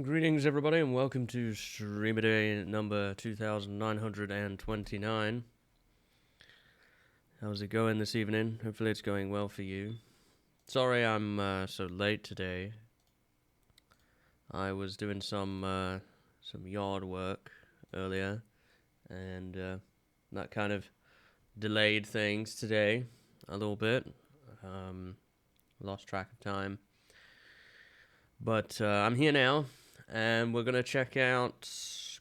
Greetings, everybody, and welcome to SpookADay number 2929. How's it going this evening? Hopefully it's going well for you. Sorry I'm so late today. I was doing some yard work earlier, and that kind of delayed things today a little bit. Lost track of time. But I'm here now, and we're going to check out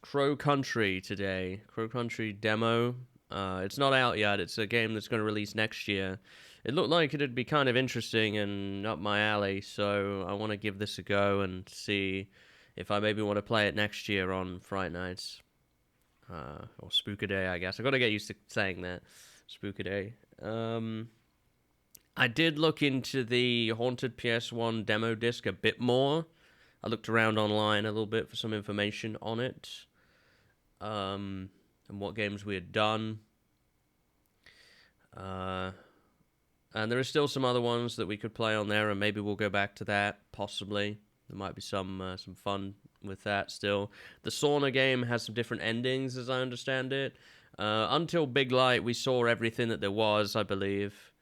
Crow Country today. Crow Country demo. It's not out yet. It's a game that's going to release next year. It looked like it'd be kind of interesting and up my alley, so I want to give this a go and see if I maybe want to play it next year on Friday nights. Or SpookADay, I guess. I've got to get used to saying that. SpookADay. I did look into the Haunted PS1 demo disc a bit more. I looked around online a little bit for some information on it. And what games we had done. And there are still some other ones that we could play on there, and maybe we'll go back to that, possibly. There might be some fun with that still. The Sauna game has some different endings, as I understand it. Until Big Light, we saw everything that there was, I believe.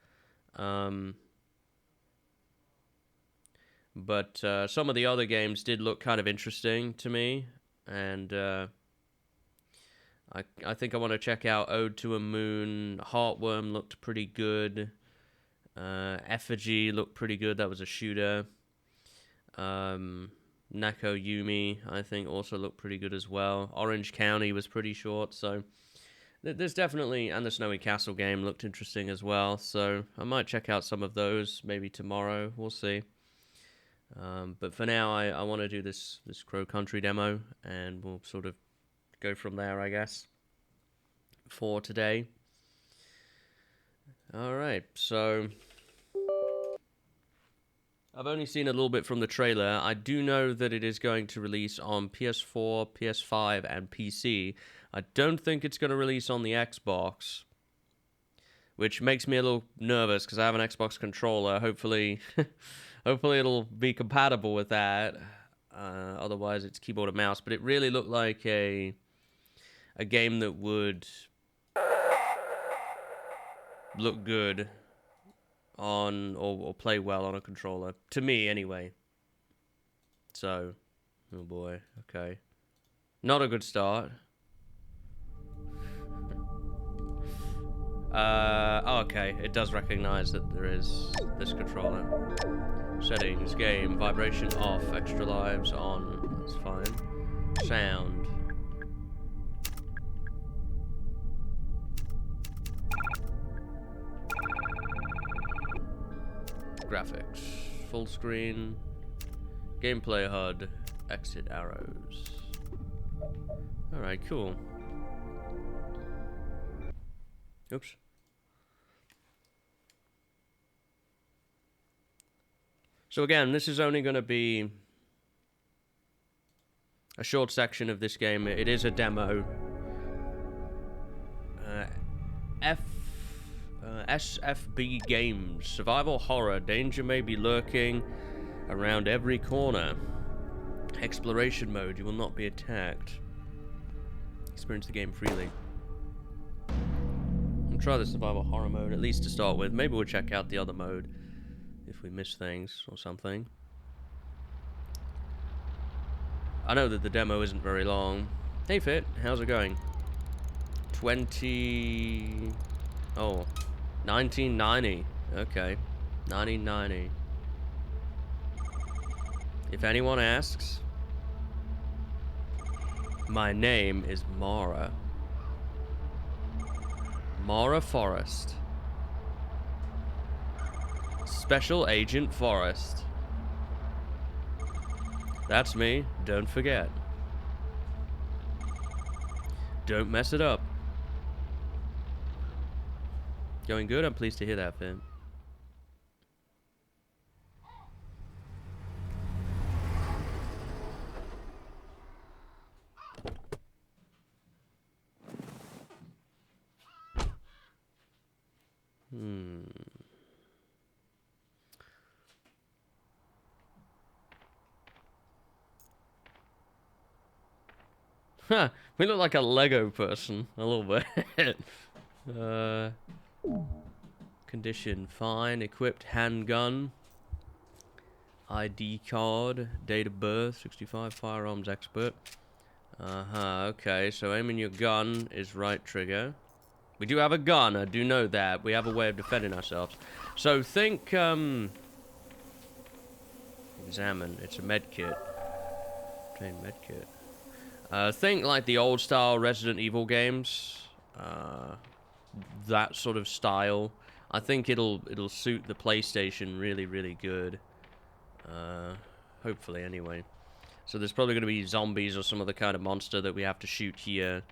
But some of the other games did look kind of interesting to me, and I think I want to check out Ode to a Moon. Heartworm looked pretty good. Effigy looked pretty good. That was a shooter. Nako Yumi, I think, also looked pretty good as well. Orange County was pretty short, so there's definitely, and the Snowy Castle game looked interesting as well, so I might check out some of those maybe tomorrow. We'll see. But for now, I want to do this Crow Country demo, and we'll sort of go from there, I guess, for today. Alright, so I've only seen a little bit from the trailer. I do know that it is going to release on PS4, PS5, and PC. I don't think it's going to release on the Xbox, which makes me a little nervous because I have an Xbox controller. Hopefully, hopefully it'll be compatible with that. Otherwise, it's keyboard and mouse. But it really looked like a game that would look good on or play well on a controller, to me anyway. So, oh boy, okay, not a good start. Okay, it does recognize that there is this controller. Settings, game, vibration off, extra lives on, that's fine. Sound. Graphics, full screen, gameplay HUD, exit arrows. Alright, cool. Oops. So again, this is only going to be a short section of this game. It is a demo. SFB Games. Survival horror. Danger may be lurking around every corner. Exploration mode. You will not be attacked. Experience the game freely. I'll try the survival horror mode, at least to start with. Maybe we'll check out the other mode if we miss things or something. I know that the demo isn't very long. Hey Fit, how's it going? 1990. Okay. 1990. If anyone asks, my name is Mara. Mara Forrest. Special Agent Forrest. That's me, don't forget. Don't mess it up. Going good? I'm pleased to hear that, Finn. Huh, we look like a Lego person, a little bit. Condition, fine. Equipped handgun. ID card. Date of birth, 65. Firearms expert. Okay, so aiming your gun is right trigger. We do have a gun, I do know that. We have a way of defending ourselves. So think, examine, it's a med kit. Obtain med kit. Think like the old style Resident Evil games. That sort of style. I think it'll suit the PlayStation really, really good. Hopefully, anyway. So there's probably going to be zombies or some other kind of monster that we have to shoot here.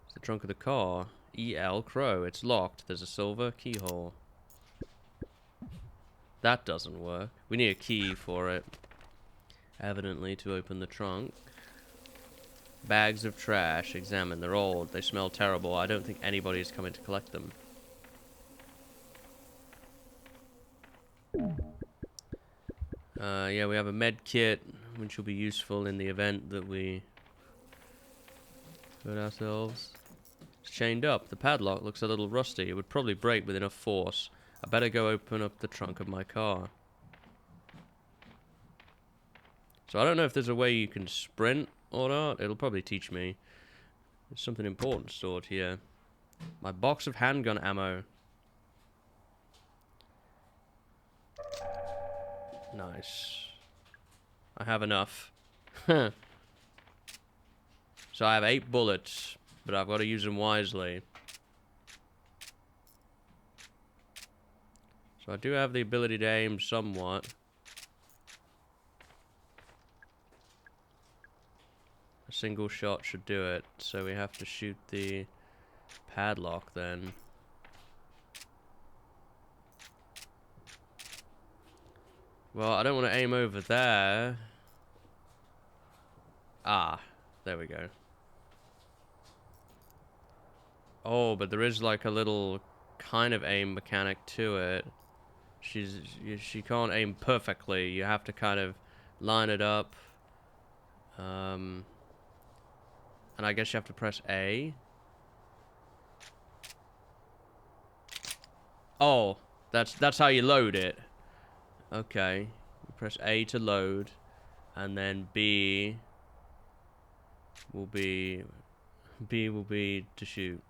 It's the trunk of the car. EL Crow. It's locked. There's a silver keyhole. That doesn't work. We need a key for it. Evidently, to open the trunk. Bags of trash. Examine. They're old. They smell terrible. I don't think anybody's coming to collect them. Yeah, we have a med kit, which will be useful in the event that we hurt ourselves. It's chained up. The padlock looks a little rusty. It would probably break with enough force. I better go open up the trunk of my car. So I don't know if there's a way you can sprint or not. It'll probably teach me. There's something important stored here. My box of handgun ammo. Nice. I have enough. So I have 8 bullets, but I've got to use them wisely. So I do have the ability to aim somewhat. A single shot should do it, so we have to shoot the padlock then. Well, I don't want to aim over there. Ah, there we go. Oh, but there is like a little kind of aim mechanic to it. She can't aim perfectly. You have to kind of line it up. And I guess you have to press A. Oh, that's how you load it. Okay, you press A to load, and then B will be to shoot.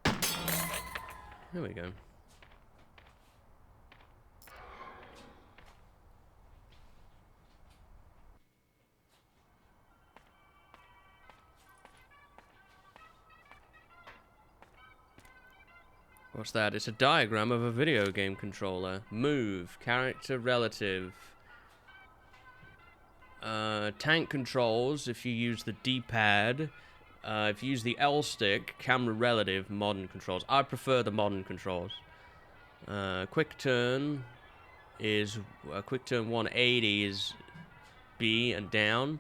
There we go. What's that? It's a diagram of a video game controller. Move, character, relative. Tank controls, if you use the D-pad. If you use the L stick, camera relative, modern controls. I prefer the modern controls. Quick turn is... quick turn 180 is B and down.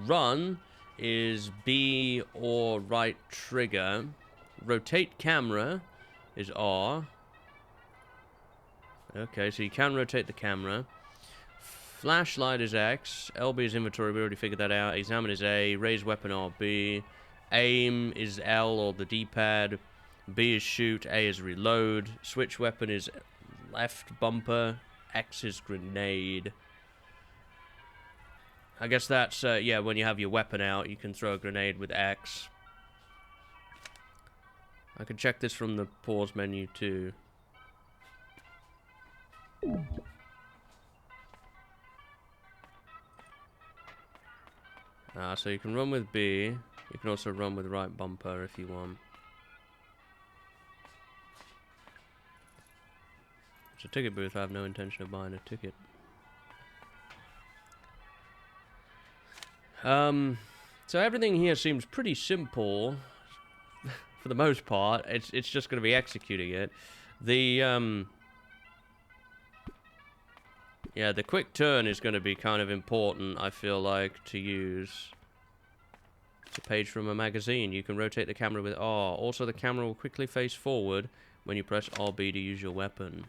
Run is B or right trigger. Rotate camera is R. Okay, so you can rotate the camera. Flashlight is X. LB is inventory, we already figured that out. Examine is A. Raise weapon R, B. Aim is L or the D-pad. B is shoot. A is reload. Switch weapon is left bumper. X is grenade. I guess that's, yeah, when you have your weapon out, you can throw a grenade with X. I can check this from the pause menu too. So you can run with B. You can also run with right bumper if you want. It's a ticket booth. I have no intention of buying a ticket. So everything here seems pretty simple. For the most part, it's just going to be executing it. The yeah, the quick turn is going to be kind of important, I feel like, to use. It's a page from a magazine. You can rotate the camera with R. Also, the camera will quickly face forward when you press RB to use your weapon.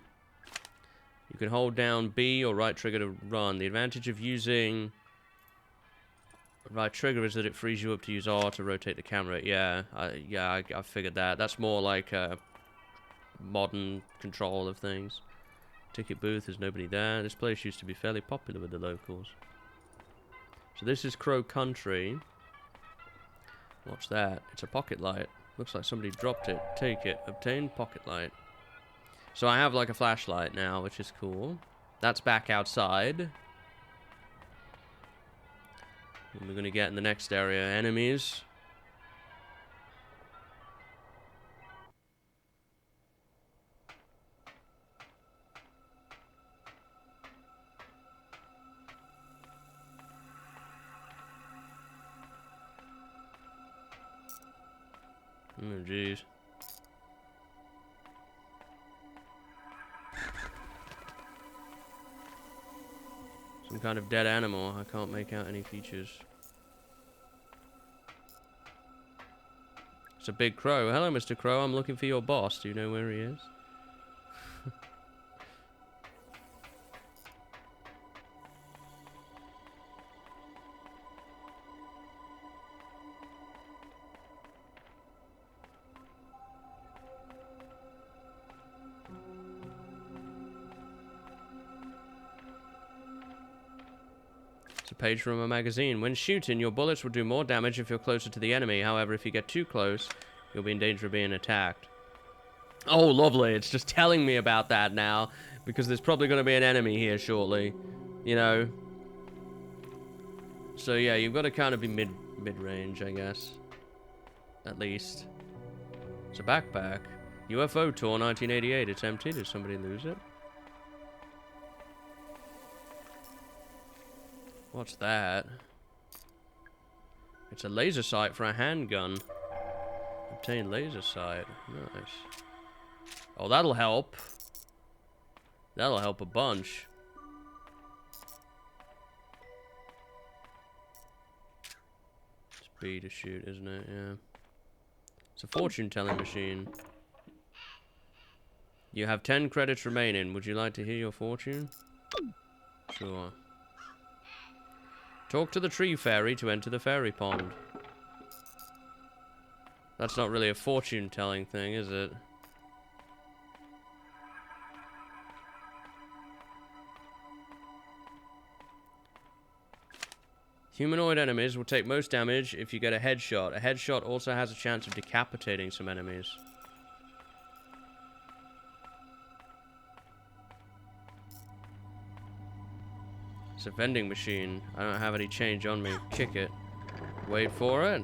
You can hold down B or right trigger to run. The advantage of using Right trigger is that it frees you up to use R to rotate the camera. Yeah, I figured that. That's more like a modern control of things. Ticket booth, there's nobody there. This place used to be fairly popular with the locals. So this is Crow Country. What's that? It's a pocket light. Looks like somebody dropped it. Take it. Obtain pocket light. So I have like a flashlight now, which is cool. That's back outside. And we're gonna get in the next area. Enemies. Oh, jeez. Some kind of dead animal. I can't make out any features. It's a big crow. Hello, Mr. Crow. I'm looking for your boss. Do you know where he is? It's a page from a magazine. When shooting, your bullets will do more damage if you're closer to the enemy. However, if you get too close, you'll be in danger of being attacked. Oh, lovely. It's just telling me about that now, because there's probably going to be an enemy here shortly. You know? So, yeah, you've got to kind of be mid-range, I guess. At least. It's a backpack. UFO tour 1988. It's empty. Did somebody lose it? What's that? It's a laser sight for a handgun. Obtain laser sight. Nice. Oh, that'll help. That'll help a bunch. It's B to shoot, isn't it? Yeah. It's a fortune-telling machine. You have 10 credits remaining. Would you like to hear your fortune? Sure. Talk to the tree fairy to enter the fairy pond. That's not really a fortune-telling thing, is it? Humanoid enemies will take most damage if you get a headshot. A headshot also has a chance of decapitating some enemies. It's a vending machine. I don't have any change on me. Kick it. Wait for it.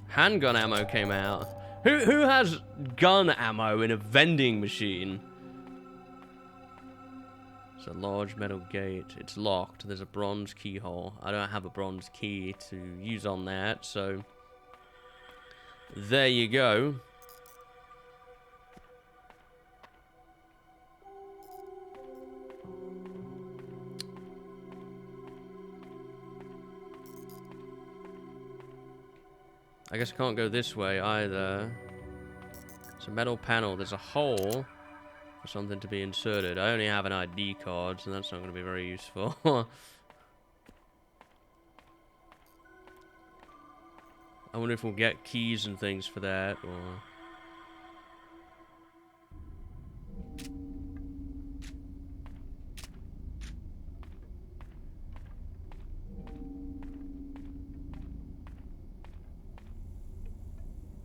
Handgun ammo came out. Who has gun ammo in a vending machine? It's a large metal gate. It's locked. There's a bronze keyhole. I don't have a bronze key to use on that, so there you go. I guess I can't go this way either. It's a metal panel. There's a hole for something to be inserted. I only have an ID card, so that's not going to be very useful. I wonder if we'll get keys and things for that, or...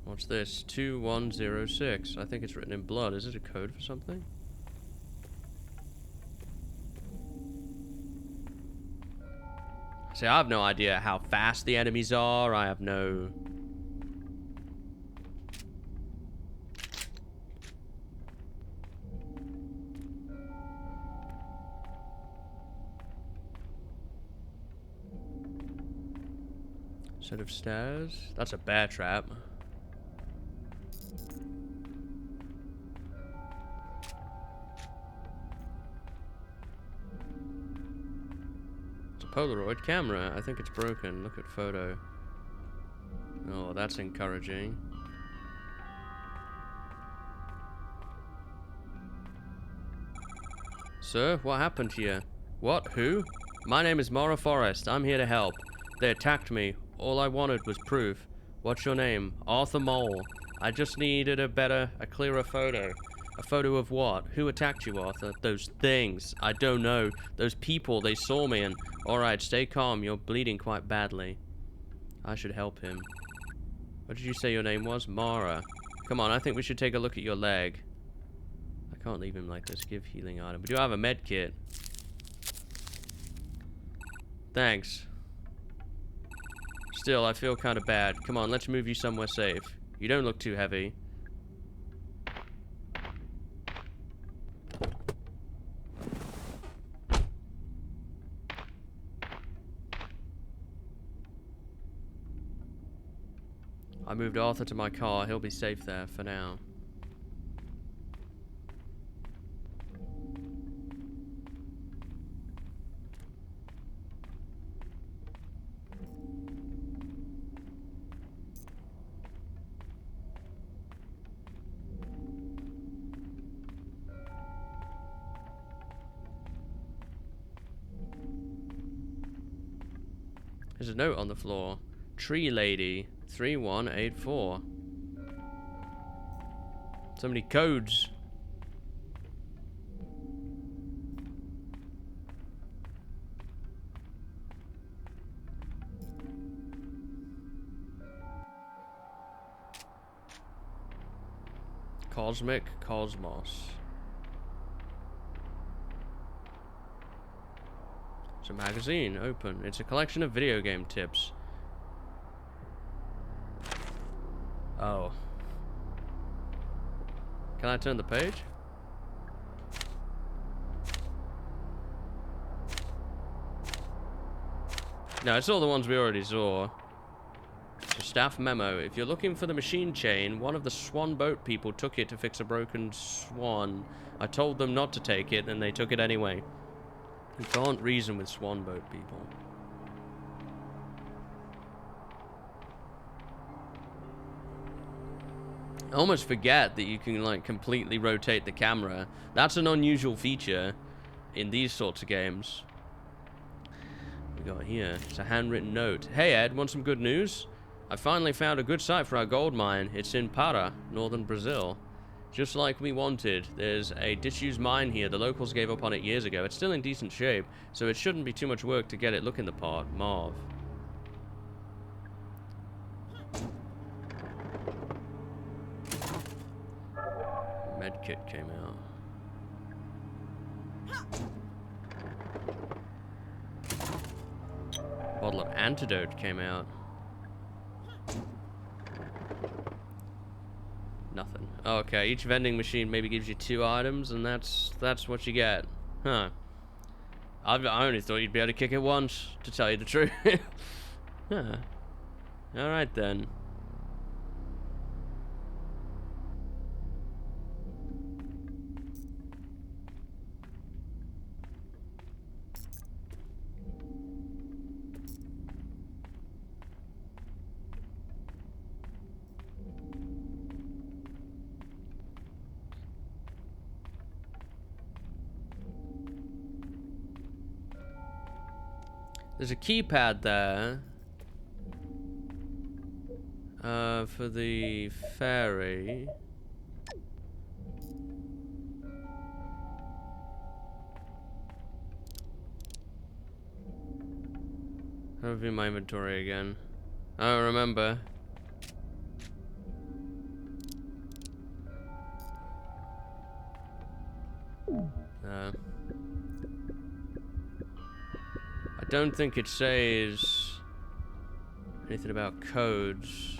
What's this? 2106. I think it's written in blood. Is it a code for something? See, I have no idea how fast the enemies are. I have no... Set of stairs? That's a bear trap. Polaroid camera. I think it's broken. Look at photo. Oh, that's encouraging. Sir, what happened here? What? Who? My name is Mara Forrest. I'm here to help. They attacked me. All I wanted was proof. What's your name? Arthur Mole. I just needed a clearer photo. A photo of what? Who attacked you, Arthur? Those things. I don't know. Those people, they saw me and... Alright, stay calm. You're bleeding quite badly. I should help him. What did you say your name was? Mara. Come on, I think we should take a look at your leg. I can't leave him like this. Give healing item. We do have a med kit. Thanks. Still, I feel kind of bad. Come on, let's move you somewhere safe. You don't look too heavy. I moved Arthur to my car. He'll be safe there for now. There's a note on the floor. Tree Lady 3184. So many codes. Cosmic Cosmos. It's a magazine, open. It's a collection of video game tips. Oh. Can I turn the page? No, it's all the ones we already saw. So staff memo. If you're looking for the machine chain, one of the swan boat people took it to fix a broken swan. I told them not to take it, and they took it anyway. You can't reason with swan boat people. I almost forget that you can, like, completely rotate the camera. That's an unusual feature in these sorts of games. What we got here? It's a handwritten note. Hey, Ed, want some good news? I finally found a good site for our gold mine. It's in Para, northern Brazil. Just like we wanted. There's a disused mine here. The locals gave up on it years ago. It's still in decent shape, so it shouldn't be too much work to get it looking the part. Marv. Medkit came out. Bottle of antidote came out. Nothing. Oh, okay, each vending machine maybe gives you 2 items, and that's what you get. Huh. I only thought you'd be able to kick it once, to tell you the truth. Huh. Alright then. There's a keypad there for the ferry. I'll review my inventory again. I don't remember. I don't think it says anything about codes.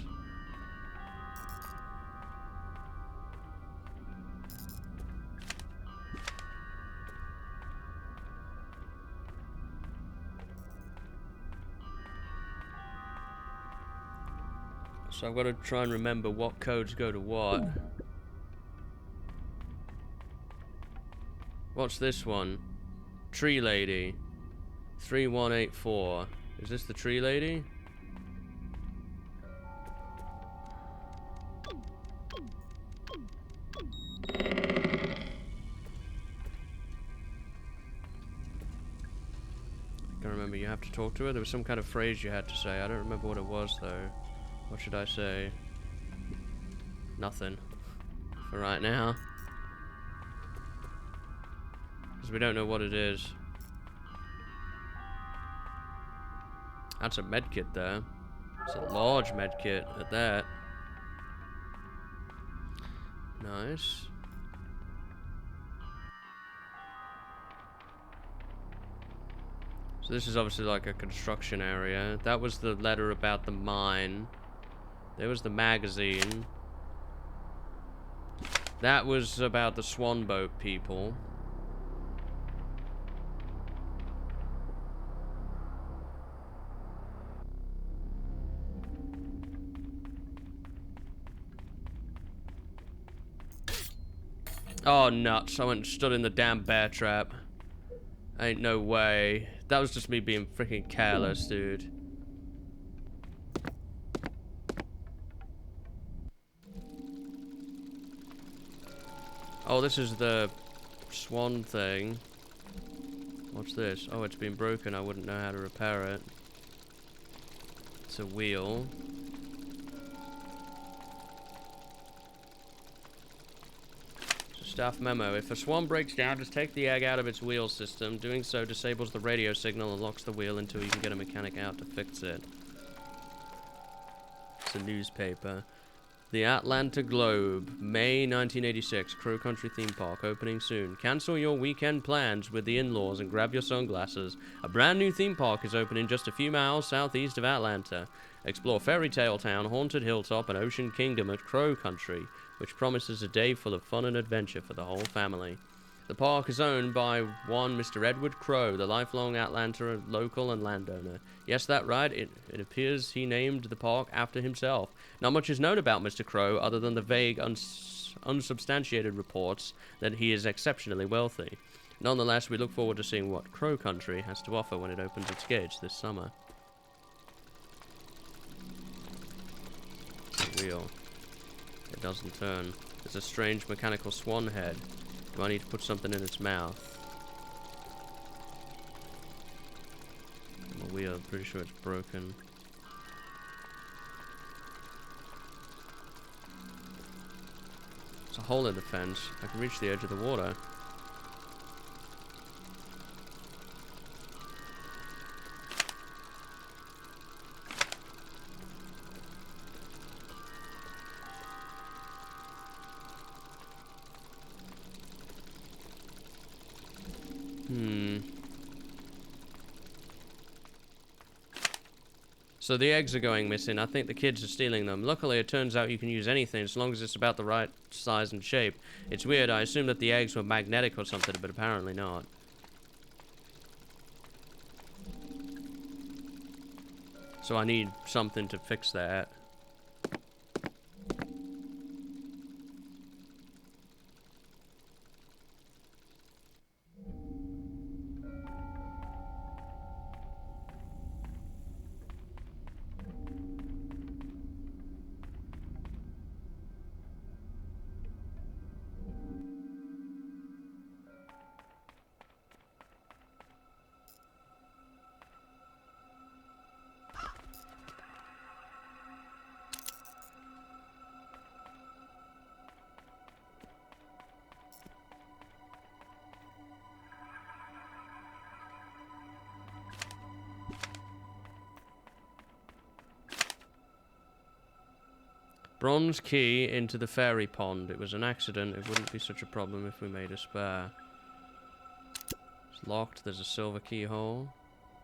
So I've got to try and remember what codes go to what. What's this one? Tree Lady 3184. Is this the Tree Lady? Can't remember. You have to talk to her? There was some kind of phrase you had to say. I don't remember what it was, though. What should I say? Nothing. For right now. Because we don't know what it is. That's a medkit there. It's a large medkit at that. Nice. So this is obviously like a construction area. That was the letter about the mine. There was the magazine. That was about the swan boat people. Oh, nuts. I went and stood in the damn bear trap. Ain't no way. That was just me being freaking careless, dude. Oh, this is the swan thing. What's this? Oh, it's been broken. I wouldn't know how to repair it. It's a wheel. Staff memo. If a swan breaks down, just take the egg out of its wheel system. Doing so disables the radio signal and locks the wheel until you can get a mechanic out to fix it. It's a newspaper. The Atlanta Globe, May 1986, Crow Country Theme Park, opening soon. Cancel your weekend plans with the in-laws and grab your sunglasses. A brand new theme park is opening just a few miles southeast of Atlanta. Explore Fairy Tale Town, Haunted Hilltop, and Ocean Kingdom at Crow Country, which promises a day full of fun and adventure for the whole family. The park is owned by one Mr. Edward Crow, the lifelong Atlanta local and landowner. Yes, that's right, it appears he named the park after himself. Not much is known about Mr. Crow other than the vague, unsubstantiated reports that he is exceptionally wealthy. Nonetheless, we look forward to seeing what Crow Country has to offer when it opens its gates this summer. Wheel. It doesn't turn. There's a strange mechanical swan head. Do I need to put something in its mouth? My wheel, I'm pretty sure it's broken. There's a hole in the fence. I can reach the edge of the water. So the eggs are going missing. I think the kids are stealing them. Luckily, it turns out you can use anything as long as it's about the right size and shape. It's weird. I assumed that the eggs were magnetic or something, but apparently not. So I need something to fix that. Bronze key into the fairy pond. It was an accident. It wouldn't be such a problem if we made a spare. It's locked. There's a silver keyhole.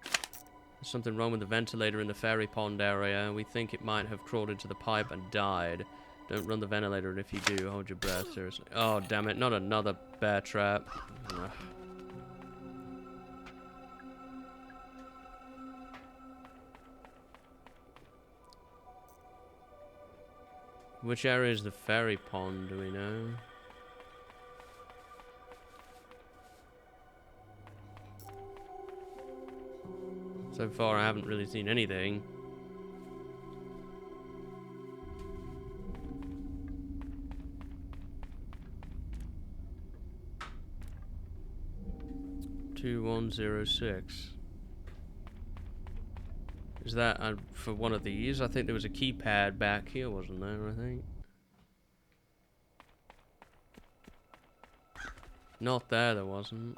There's something wrong with the ventilator in the fairy pond area. We think it might have crawled into the pipe and died. Don't run the ventilator, and if you do, hold your breath. Seriously. Oh, damn it. Not another bear trap. Ugh. Which area is the fairy pond, do we know? So far, I haven't really seen anything. (2106). Is that for one of these? I think there was a keypad back here, wasn't there, I think? Not there wasn't.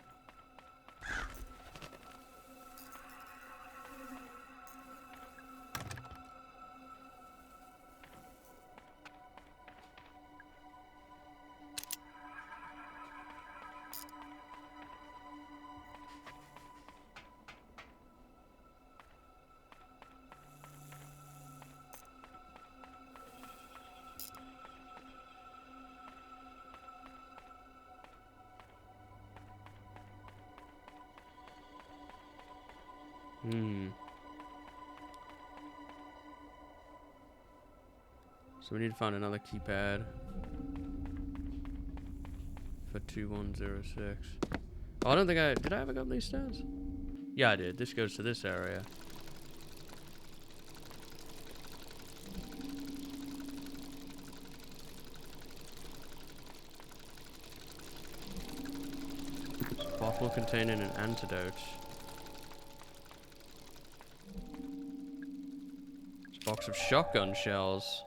So we need to find another keypad for 2106. Oh, I don't think did I ever go up these stairs? Yeah, I did. This goes to this area. It's a bottle containing an antidote. It's a box of shotgun shells.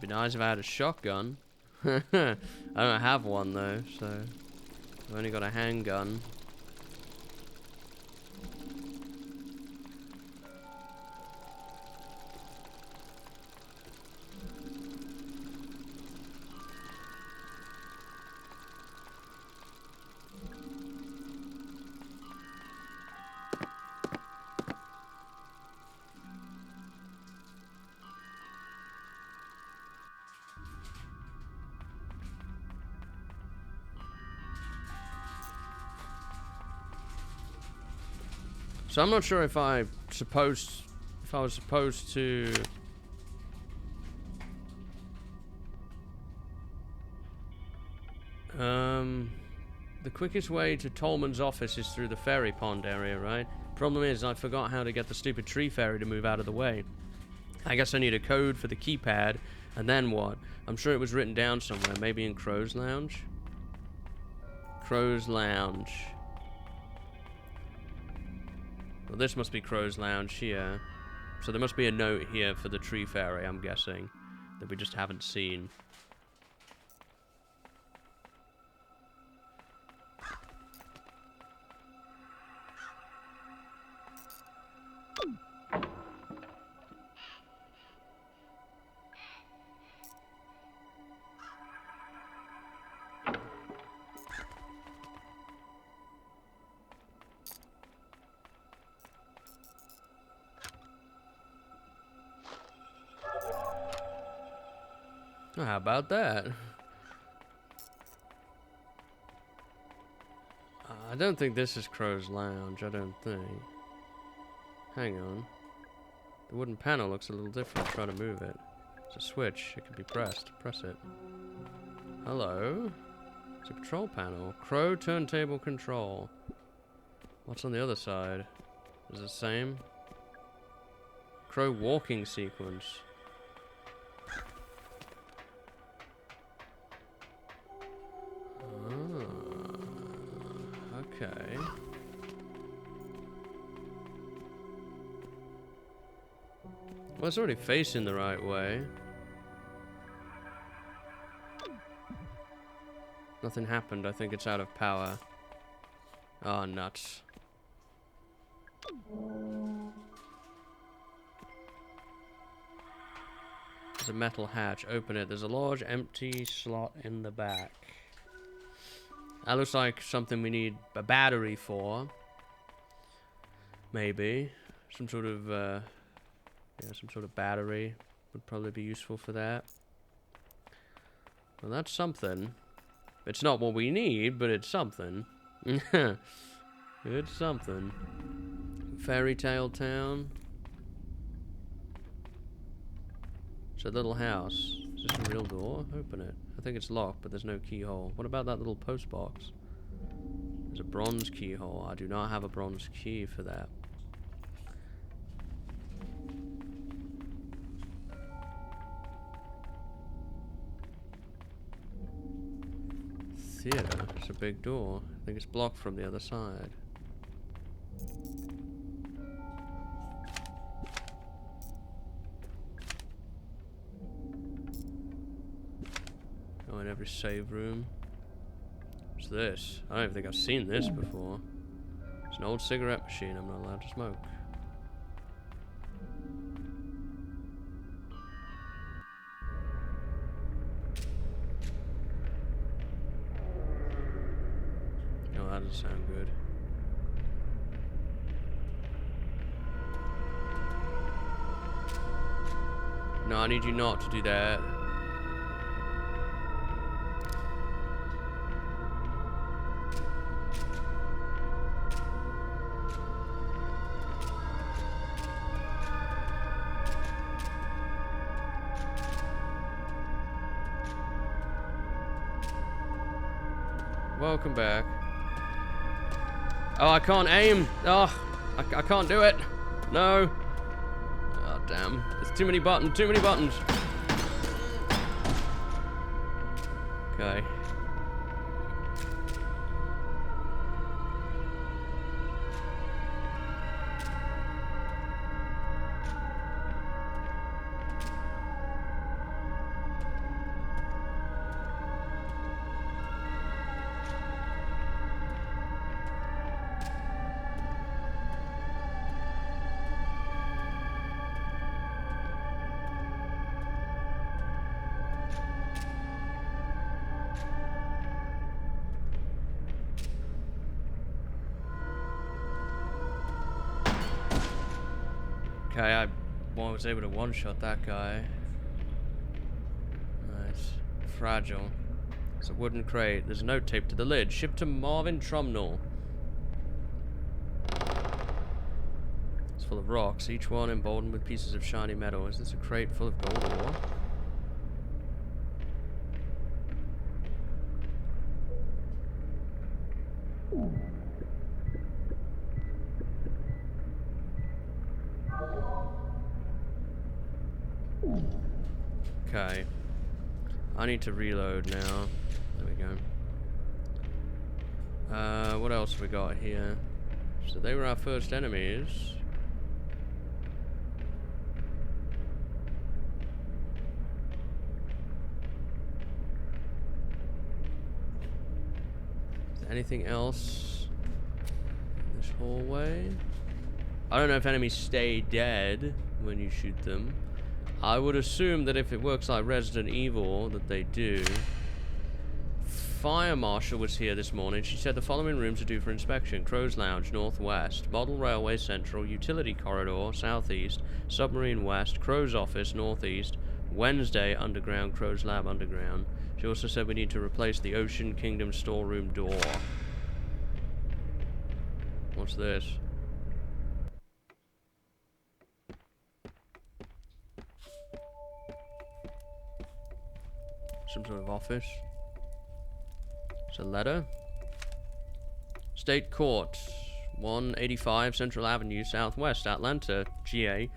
Be nice if I had a shotgun. I don't have one though, so I've only got a handgun. So I'm not sure if I was supposed to the quickest way to Tolman's office is through the fairy pond area, right? Problem is I forgot how to get the stupid tree fairy to move out of the way. I guess I need a code for the keypad, and then what? I'm sure it was written down somewhere, maybe in Crow's Lounge. Crow's Lounge. Well, this must be Crow's Lounge here. So there must be a note here for the tree fairy, I'm guessing, that we just haven't seen. Oh, how about that? I don't think this is Crow's Lounge, I don't think. Hang on. The wooden panel looks a little different. Try to move it. It's a switch. It can be pressed. Press it. Hello? It's a control panel. Crow turntable control. What's on the other side? Is it the same? Crow walking sequence. Okay. Well, it's already facing the right way. Nothing happened. I think it's out of power. Oh, nuts. There's a metal hatch. Open it. There's a large empty slot in the back. That looks like something we need a battery for. Maybe. Some sort of, yeah, some sort of battery would probably be useful for that. Well, that's something. It's not what we need, but it's something. It's something. Fairy Tale Town. It's a little house. Is this a real door? Open it. I think it's locked, but there's no keyhole. What about that little post box? There's a bronze keyhole. I do not have a bronze key for that. theater. It's a big door. I think it's blocked from the other side. Oh, in every save room. What's this? I don't even think I've seen this before. It's an old cigarette machine I'm not allowed to smoke. Oh, that doesn't sound good. No, I need you not to do that. Welcome back. Oh, I can't aim. Oh, I can't do it. No. Oh, damn. There's too many buttons. Too many buttons. Okay. Okay, I was able to one-shot that guy. Nice. Fragile. It's a wooden crate. There's a note taped to the lid. Shipped to Marvin Trumnell. It's full of rocks, each one emboldened with pieces of shiny metal. Is this a crate full of gold ore? Okay. I need to reload now. There we go. What else we got here? So they were our first enemies. Is there anything else in this hallway? I don't know if enemies stay dead when you shoot them. I would assume that if it works like Resident Evil, that they do. Fire Marshal was here this morning. She said the following rooms are due for inspection. Crow's Lounge, northwest. Model Railway, central. Utility Corridor, southeast. Submarine, west. Crow's Office, northeast. Wednesday, underground. Crow's Lab, underground. She also said we need to replace the Ocean Kingdom storeroom door. What's this? Some sort of office. It's a letter. State Court, 185 Central Avenue, Southwest, Atlanta, GA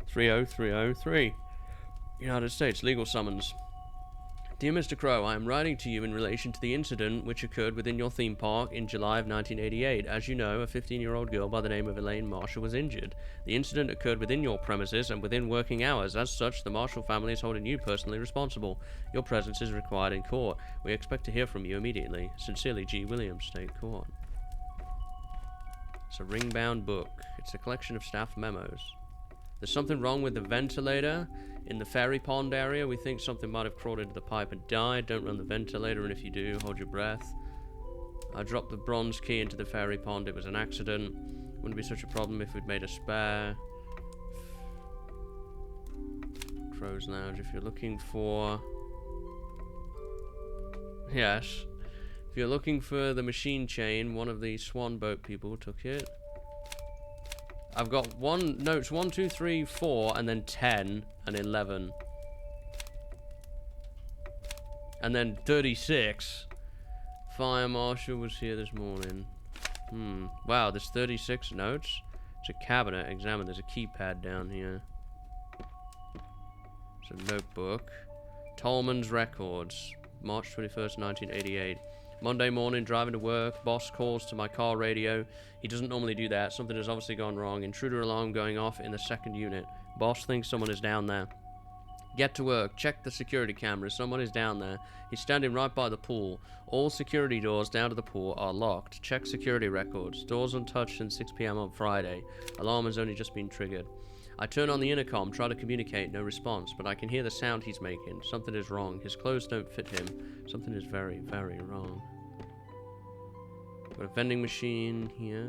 30303. United States, legal summons. Dear Mr. Crow, I am writing to you in relation to the incident which occurred within your theme park in July of 1988. As you know, a 15-year-old girl by the name of Elaine Marshall was injured. The incident occurred within your premises and within working hours. As such, the Marshall family is holding you personally responsible. Your presence is required in court. We expect to hear from you immediately. Sincerely, G. Williams, State Court. It's a ring-bound book. It's a collection of staff memos. There's something wrong with the ventilator in the fairy pond area. We think something might have crawled into the pipe and died. Don't run the ventilator, and if you do, hold your breath. I dropped the bronze key into the fairy pond. It was an accident. Wouldn't be such a problem if we'd made a spare. Crow's Lounge. If you're looking for... Yes. If you're looking for the machine chain, one of the swan boat people took it. I've got notes 1, 2, 3, 4, and then 10 and 11. And then 36. Fire Marshal was here this morning. Wow, there's 36 notes. It's a cabinet. Examine. There's a keypad down here. It's a notebook. Tolman's Records. March 21st, 1988. Monday morning, driving to work. Boss calls to my car radio. He doesn't normally do that. Something has obviously gone wrong. Intruder alarm going off in the second unit. Boss thinks someone is down there. Get to work. Check the security cameras. Someone is down there. He's standing right by the pool. All security doors down to the pool are locked. Check security records. Doors untouched since 6 p.m. on Friday. Alarm has only just been triggered. I turn on the intercom, try to communicate, no response, but I can hear the sound he's making. Something is wrong. His clothes don't fit him. Something is very, very wrong. Got a vending machine here.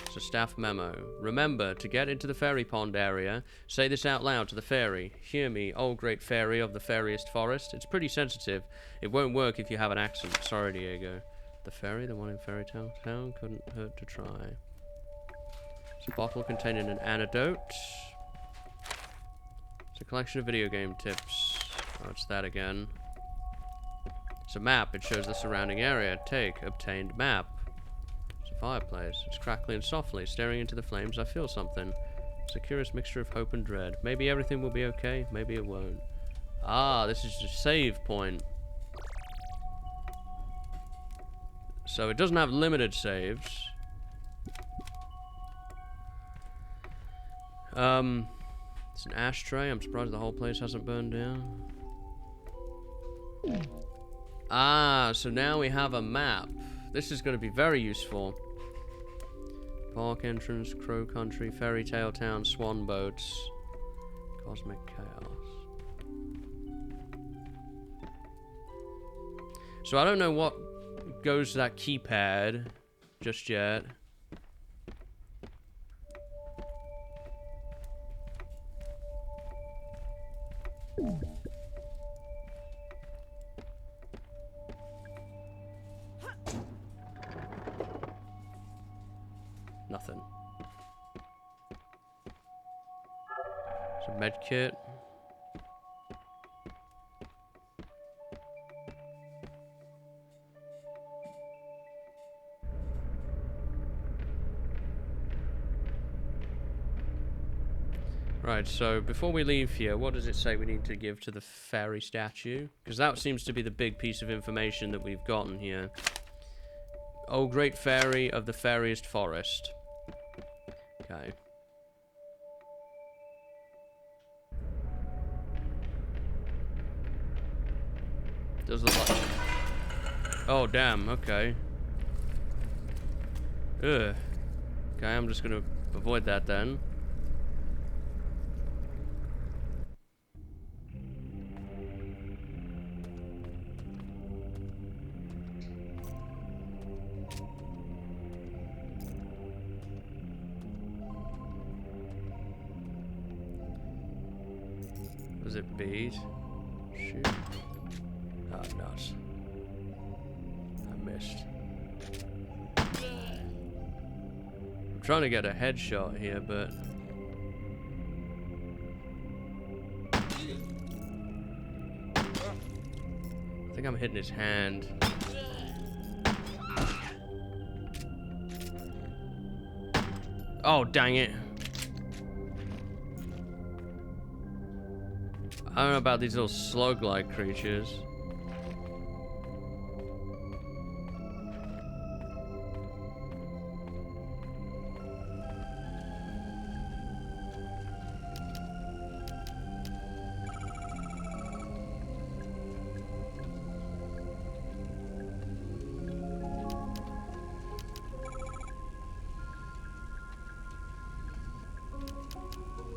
It's a staff memo. Remember, to get into the fairy pond area, say this out loud to the fairy. Hear me, oh great fairy of the fairiest forest. It's pretty sensitive. It won't work if you have an accent. Sorry, Diego. The fairy, the one in Fairy Tale Town, couldn't hurt to try. It's a bottle containing an antidote. It's a collection of video game tips. Oh, it's that again. It's a map. It shows the surrounding area. Take. Obtained map. It's a fireplace. It's crackling softly. Staring into the flames, I feel something. It's a curious mixture of hope and dread. Maybe everything will be okay. Maybe it won't. Ah, this is a save point. So it doesn't have limited saves. It's an ashtray. I'm surprised the whole place hasn't burned down. Ah, so now we have a map. This is going to be very useful. Park entrance, Crow Country, Fairy Tale Town, Swan Boats, Cosmic Chaos. So I don't know what goes to that keypad just yet. Nothing. It's a med kit. Right, so before we leave here, what does it say we need to give to the fairy statue? Because that seems to be the big piece of information that we've gotten here. Oh, great fairy of the fairiest forest. Okay. Does look like... Oh, damn, okay. Ugh. Okay, I'm just gonna avoid that then. Was it bait? Shoot. Oh, nuts. I missed. I'm trying to get a headshot here, but... I think I'm hitting his hand. Oh, dang it. I don't know about these little slug-like creatures.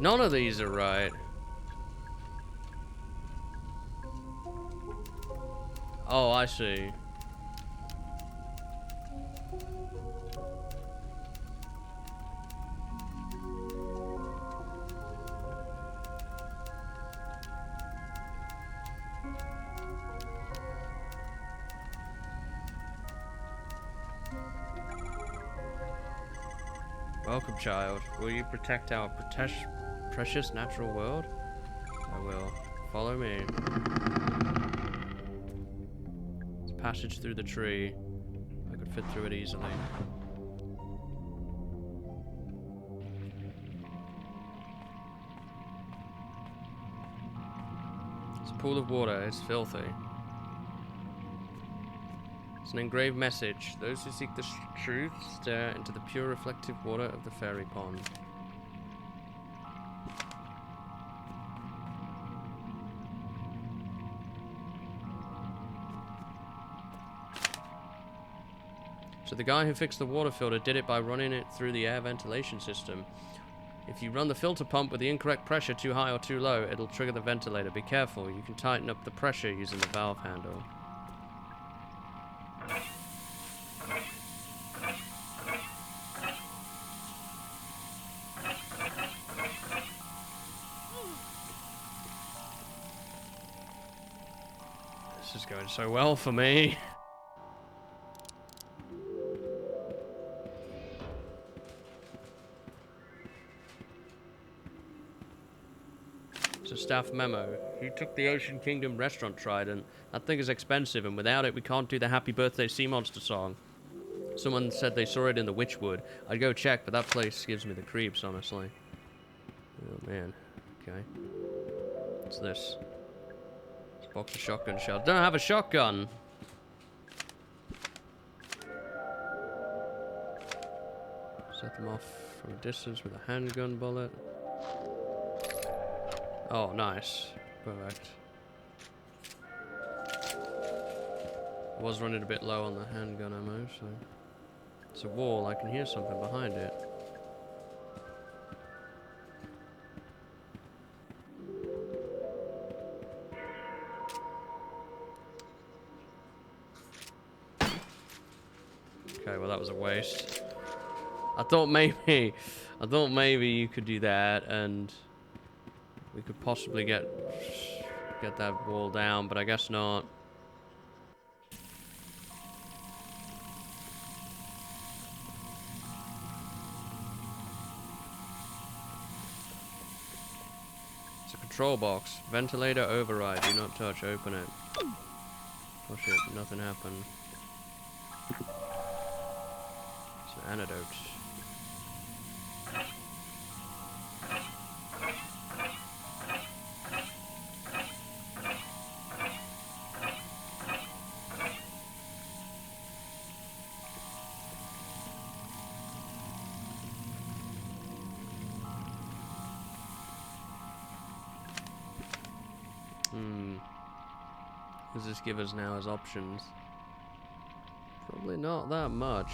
None of these are right. Oh, I see. Welcome, child. Will you protect our precious natural world? I will. Follow me. Passage through the tree. I could fit through it easily. It's a pool of water. It's filthy. It's an engraved message. Those who seek the truth stare into the pure reflective water of the fairy pond. So the guy who fixed the water filter did it by running it through the air ventilation system. If you run the filter pump with the incorrect pressure too high or too low, it'll trigger the ventilator. Be careful, you can tighten up the pressure using the valve handle. This is going so well for me. Staff memo. He took the Ocean Kingdom restaurant trident. That thing is expensive, and without it we can't do the Happy Birthday Sea Monster song. Someone said they saw it in the Witchwood. I'd go check, but that place gives me the creeps, honestly. Oh man. Okay. What's this? It's a box of shotgun shells. Don't have a shotgun! Set them off from a distance with a handgun bullet. Oh, nice. Perfect. I was running a bit low on the handgun ammo, so... It's a wall, I can hear something behind it. Okay, well that was a waste. I thought maybe you could do that and... we could possibly get that wall down, but I guess not. It's a control box. Ventilator override. Do not touch. Open it. Oh shit, nothing happened. It's an antidote. What does this give us now as options? Probably not that much.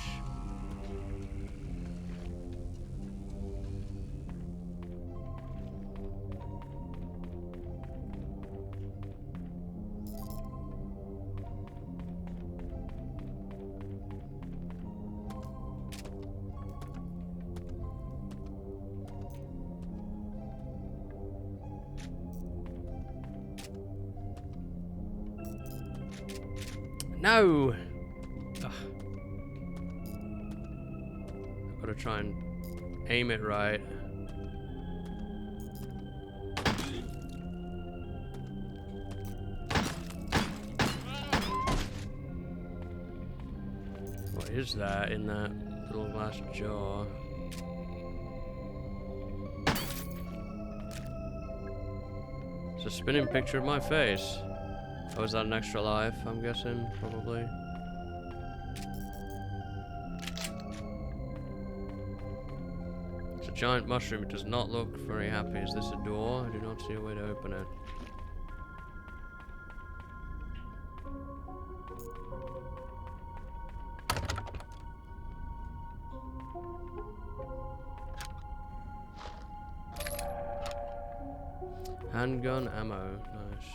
No! Ugh. I've got to try and aim it right. What is that in that little glass jar? It's a spinning picture of my face. Oh, is that an extra life, I'm guessing? Probably. It's a giant mushroom. It does not look very happy. Is this a door? I do not see a way to open it. Handgun ammo. Nice.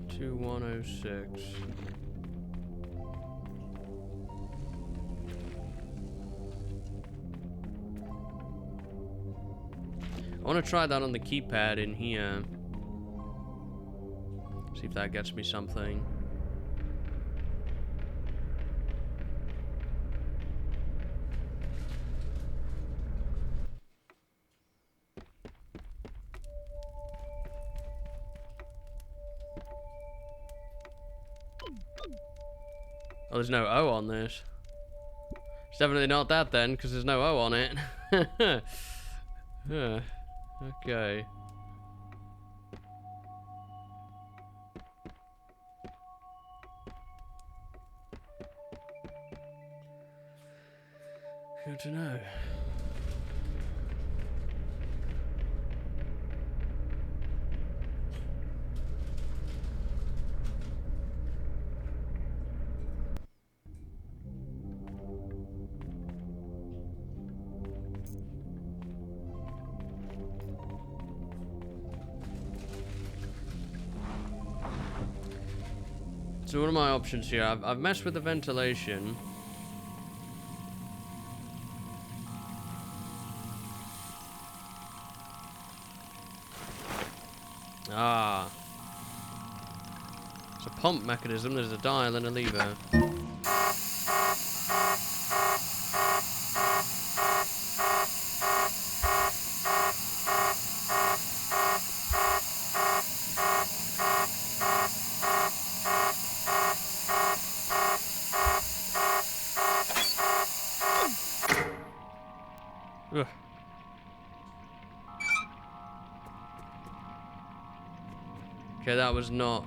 $2106. I want to try that on the keypad in here. See if that gets me something. Oh, there's no O on this. It's definitely not that then, because there's no O on it. Huh. Okay. Good to know. So what are my options here? I've messed with the ventilation. Ah. It's a pump mechanism. There's a dial and a lever. Ugh. Okay, that was not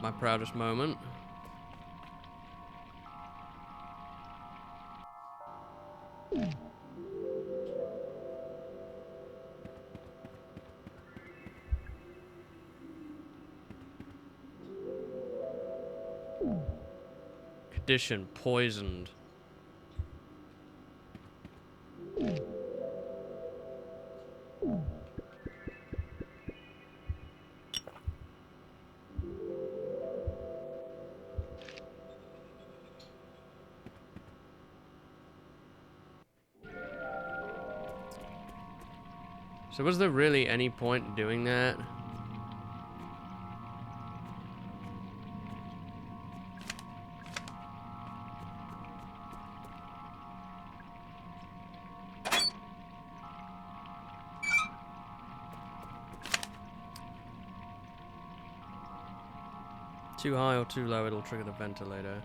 my proudest moment. Condition poisoned. So was there really any point in doing that? Too high or too low, it'll trigger the ventilator.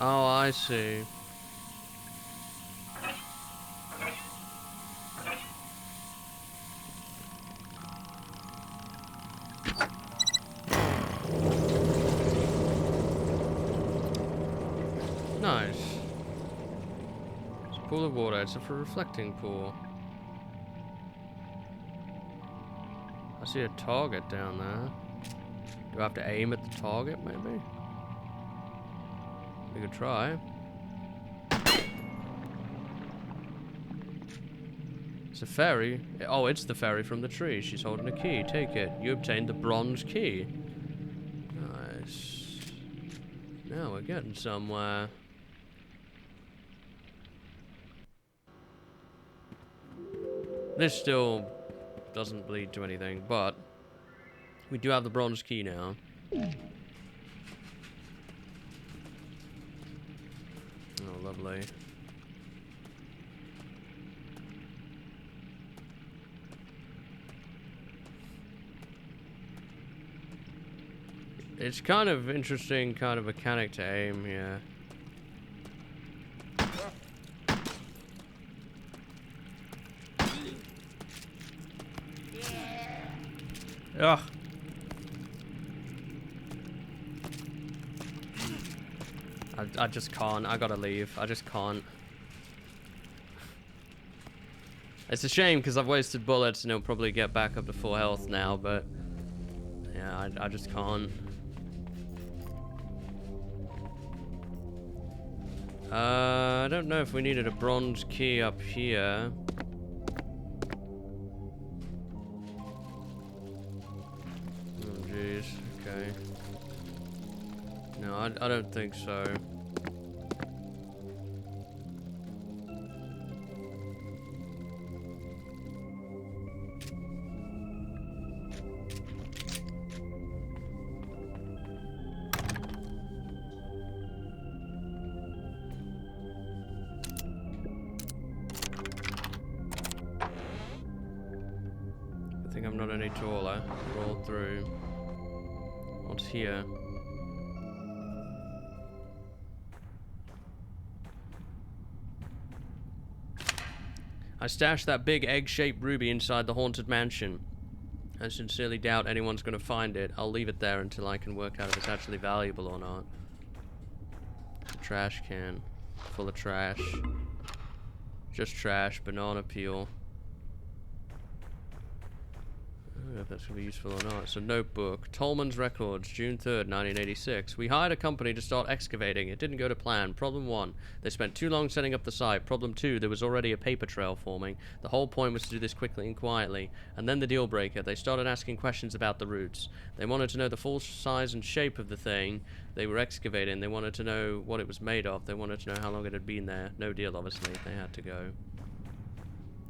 Oh, I see. Nice. It's a pool of water. It's a reflecting pool. I see a target down there. Do I have to aim at the target, maybe? We could try. It's a fairy. Oh, it's the fairy from the tree. She's holding a key. Take it. You obtained the bronze key. Nice. Now we're getting somewhere. This still doesn't lead to anything, but we do have the bronze key now. Oh, lovely. It's kind of interesting kind of mechanic to aim here. Ugh. I just can't. I gotta leave. I just can't. It's a shame because I've wasted bullets and it'll probably get back up to full health now, but yeah, I just can't. I don't know if we needed a bronze key up here. Oh jeez, okay. No, I don't think so. think I'm not any taller. Roll through. What's here? I stashed that big egg-shaped ruby inside the haunted mansion. I sincerely doubt anyone's going to find it. I'll leave it there until I can work out if it's actually valuable or not. A trash can. Full of trash. Just trash. Banana peel. I don't know if that's going to be useful or not. It's a notebook. Tolman's Records, June 3rd, 1986. We hired a company to start excavating. It didn't go to plan. Problem 1. They spent too long setting up the site. Problem 2. There was already a paper trail forming. The whole point was to do this quickly and quietly. And then the deal breaker. They started asking questions about the roots. They wanted to know the full size and shape of the thing they were excavating. They wanted to know what it was made of. They wanted to know how long it had been there. No deal, obviously. They had to go.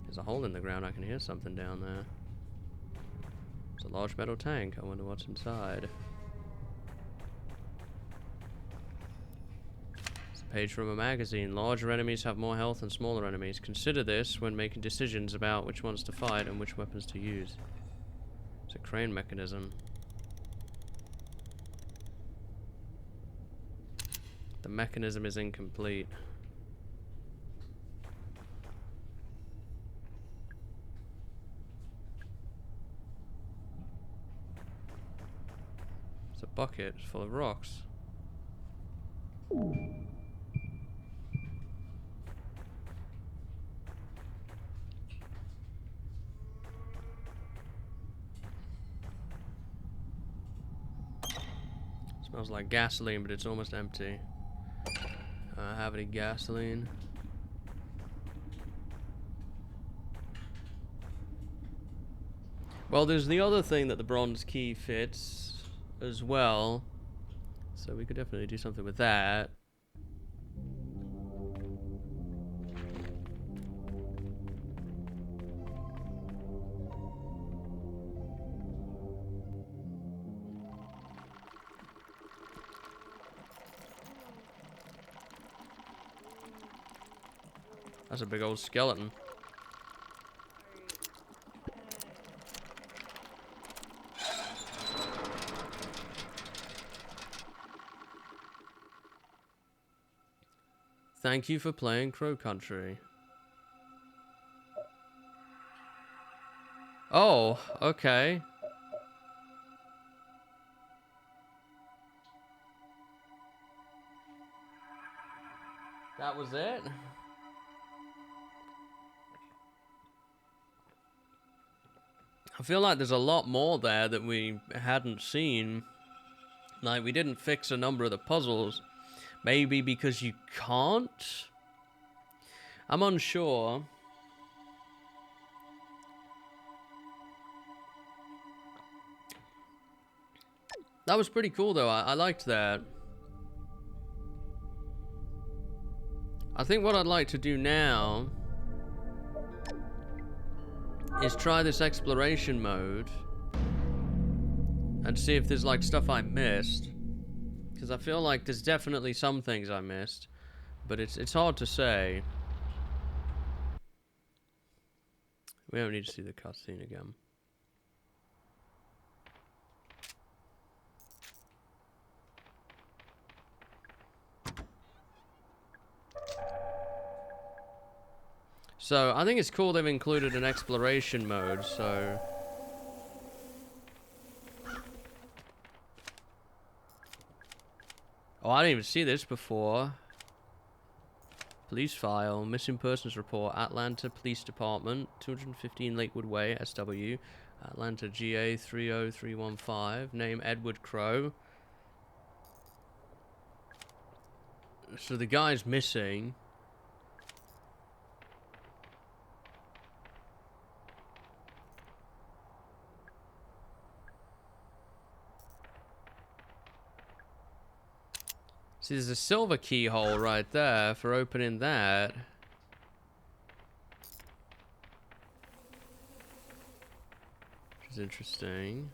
There's a hole in the ground. I can hear something down there. It's a large metal tank. I wonder what's inside. It's a page from a magazine. Larger enemies have more health than smaller enemies. Consider this when making decisions about which ones to fight and which weapons to use. It's a crane mechanism. The mechanism is incomplete. It's a bucket full of rocks. Smells like gasoline, but it's almost empty. I have any gasoline? Well, there's the other thing that the bronze key fits as well, so we could definitely do something with that. That's a big old skeleton. Thank you for playing Crow Country. Oh, okay. That was it? I feel like there's a lot more there that we hadn't seen. Like, we didn't fix a number of the puzzles. Maybe because you can't? I'm unsure. That was pretty cool, though. I liked that. I think what I'd like to do now is try this exploration mode and see if there's like stuff I missed, because I feel like there's definitely some things I missed, but it's hard to say. We don't need to see the cutscene again. So, I think it's cool they've included an exploration mode, so... Oh, I didn't even see this before. Police file, missing persons report, Atlanta Police Department, 215 Lakewood Way, SW, Atlanta GA 30315, name Edward Crow. So the guy's missing. See, there's a silver keyhole right there for opening that. Which is interesting.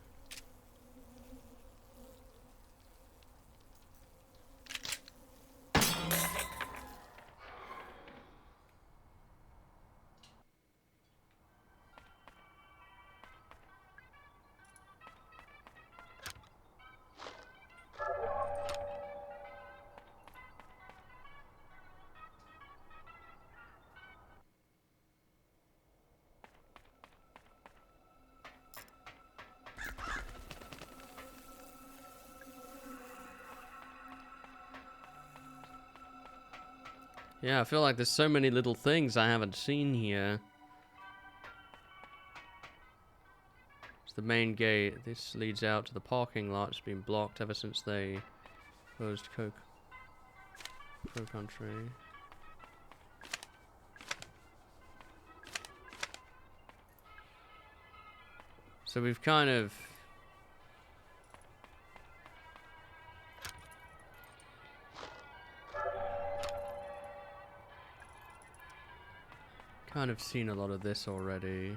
Yeah, I feel like there's so many little things I haven't seen here. It's the main gate. This leads out to the parking lot. It's been blocked ever since they closed Crow Country. So we've kind of... seen a lot of this already.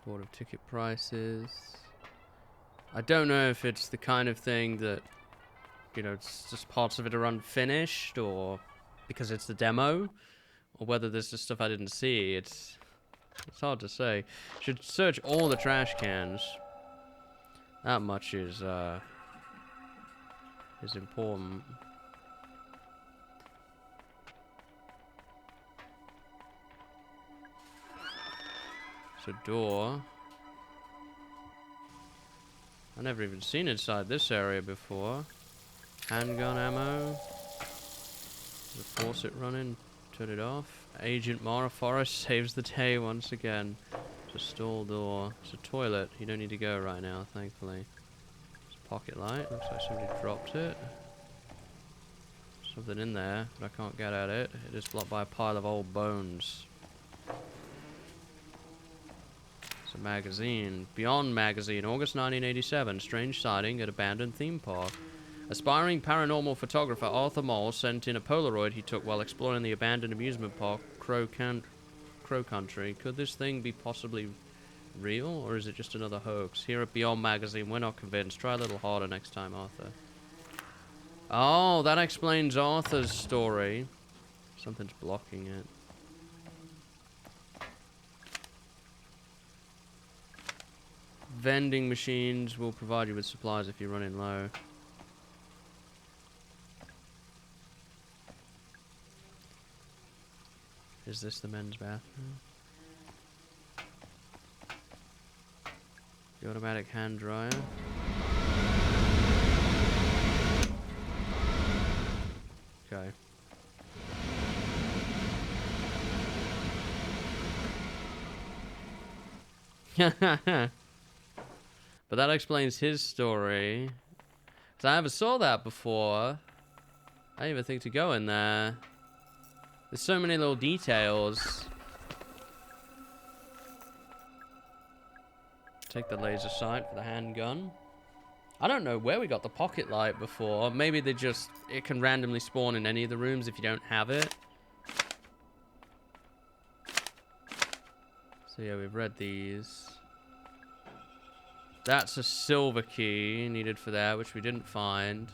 Board of ticket prices. I don't know if it's the kind of thing that, you know, it's just parts of it are unfinished, or because it's the demo, or whether there's just stuff I didn't see. It's hard to say. Should search all the trash cans. That much is important. It's a door. I've never even seen inside this area before. Handgun ammo. The faucet running. Turn it off. Agent Mara Forrest saves the day once again. It's a stall door. It's a toilet. You don't need to go right now, thankfully. It's a pocket light. Looks like somebody dropped it. Something in there, but I can't get at it. It is blocked by a pile of old bones. It's a magazine. Beyond magazine. August 1987. Strange sighting at abandoned theme park. Aspiring paranormal photographer Arthur Moll sent in a Polaroid he took while exploring the abandoned amusement park, Crow Country. Could this thing be possibly real, or is it just another hoax? Here at Beyond Magazine, we're not convinced. Try a little harder next time, Arthur. Oh, that explains Arthur's story. Something's blocking it. Vending machines will provide you with supplies if you're running low. Is this the men's bathroom? The automatic hand dryer. Okay. But that explains his story. 'Cause I never saw that before. I didn't even think to go in there. There's so many little details. Take the laser sight for the handgun. I don't know where we got the pocket light before. Maybe they just... it can randomly spawn in any of the rooms if you don't have it. So yeah, we've read these. That's a silver key needed for that, which we didn't find.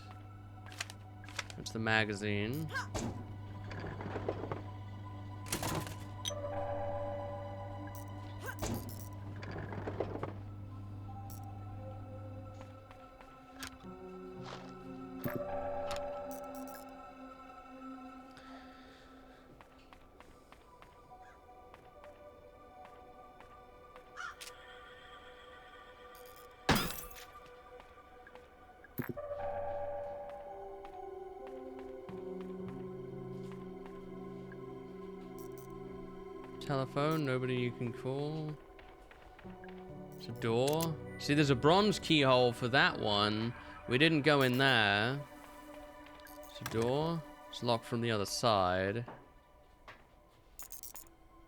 That's the magazine. Telephone, nobody you can call. It's a door. See, there's a bronze keyhole for that one. We didn't go in there. It's a door. It's locked from the other side.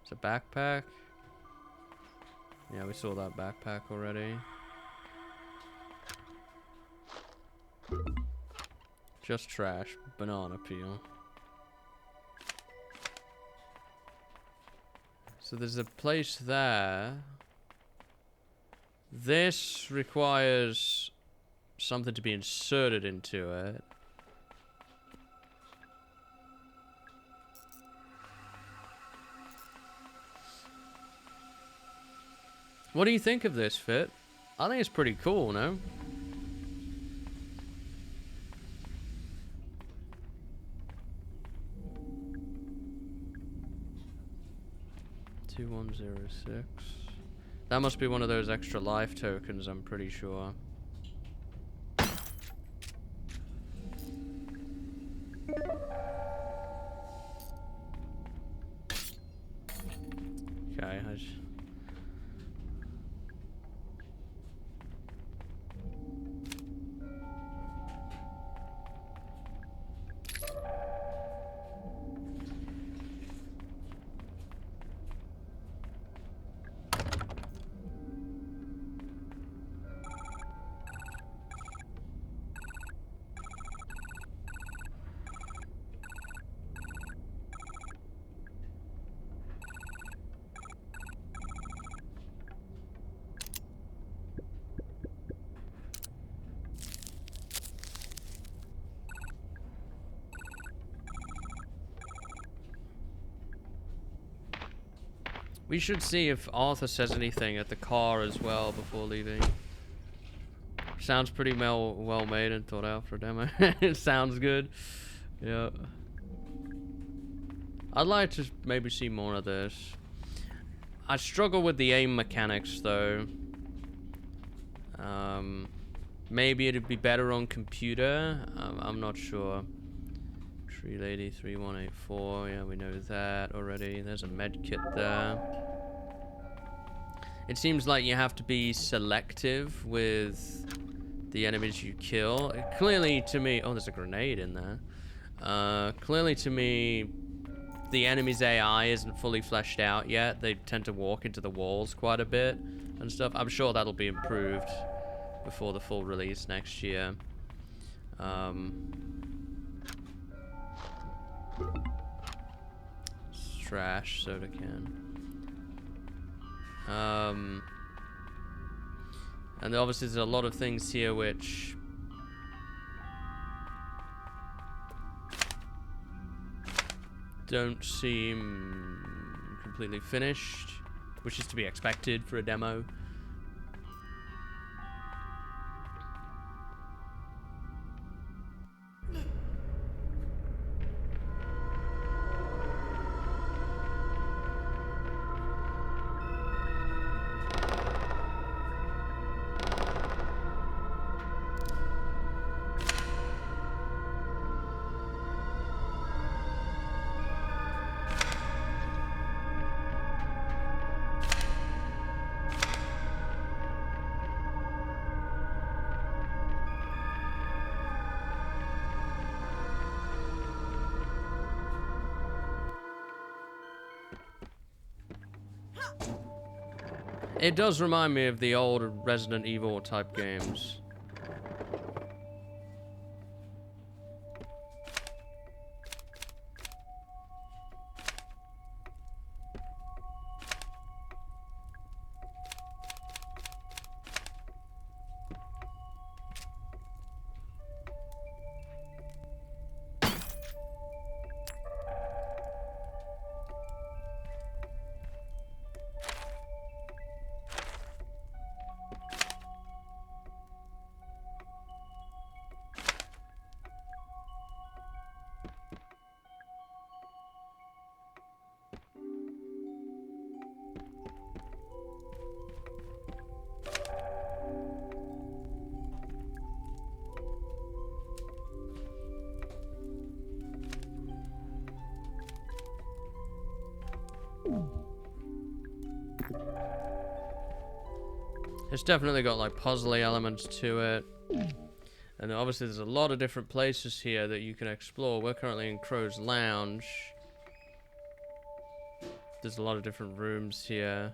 It's a backpack. Yeah, we saw that backpack already. Just trash. Banana peel. So there's a place there. This requires something to be inserted into it. What do you think of this, Fit? I think it's pretty cool, no? $2106. That must be one of those extra life tokens, I'm pretty sure. We should see if Arthur says anything at the car as well before leaving. Sounds pretty well made and thought out for a demo. It sounds good. Yeah. I'd like to maybe see more of this. I struggle with the aim mechanics though. Maybe it'd be better on computer. I'm not sure. Tree Lady 3184. Yeah, we know that already. There's a med kit there. It seems like you have to be selective with the enemies you kill. Clearly to me... Oh, there's a grenade in there. Clearly to me, the enemy's AI isn't fully fleshed out yet. They tend to walk into the walls quite a bit and stuff. I'm sure that'll be improved before the full release next year. Trash soda can. And obviously there's a lot of things here which don't seem completely finished, which is to be expected for a demo. It does remind me of the old Resident Evil type games. It's definitely got like puzzly elements to it. And obviously there's a lot of different places here that you can explore. We're currently in Crow's Lounge. There's a lot of different rooms here.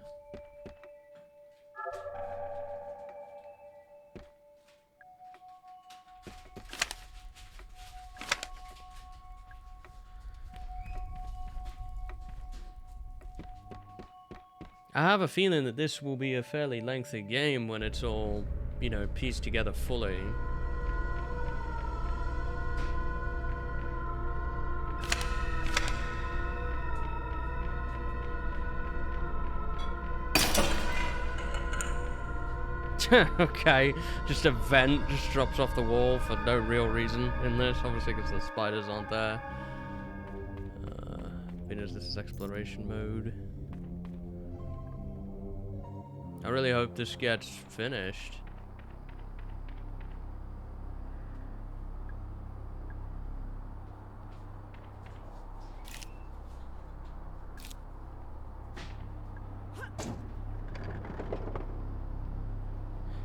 I have a feeling that this will be a fairly lengthy game when it's all, you know, pieced together fully. Okay, just a vent just drops off the wall for no real reason in this, obviously because the spiders aren't there. Because this is exploration mode. I really hope this gets finished.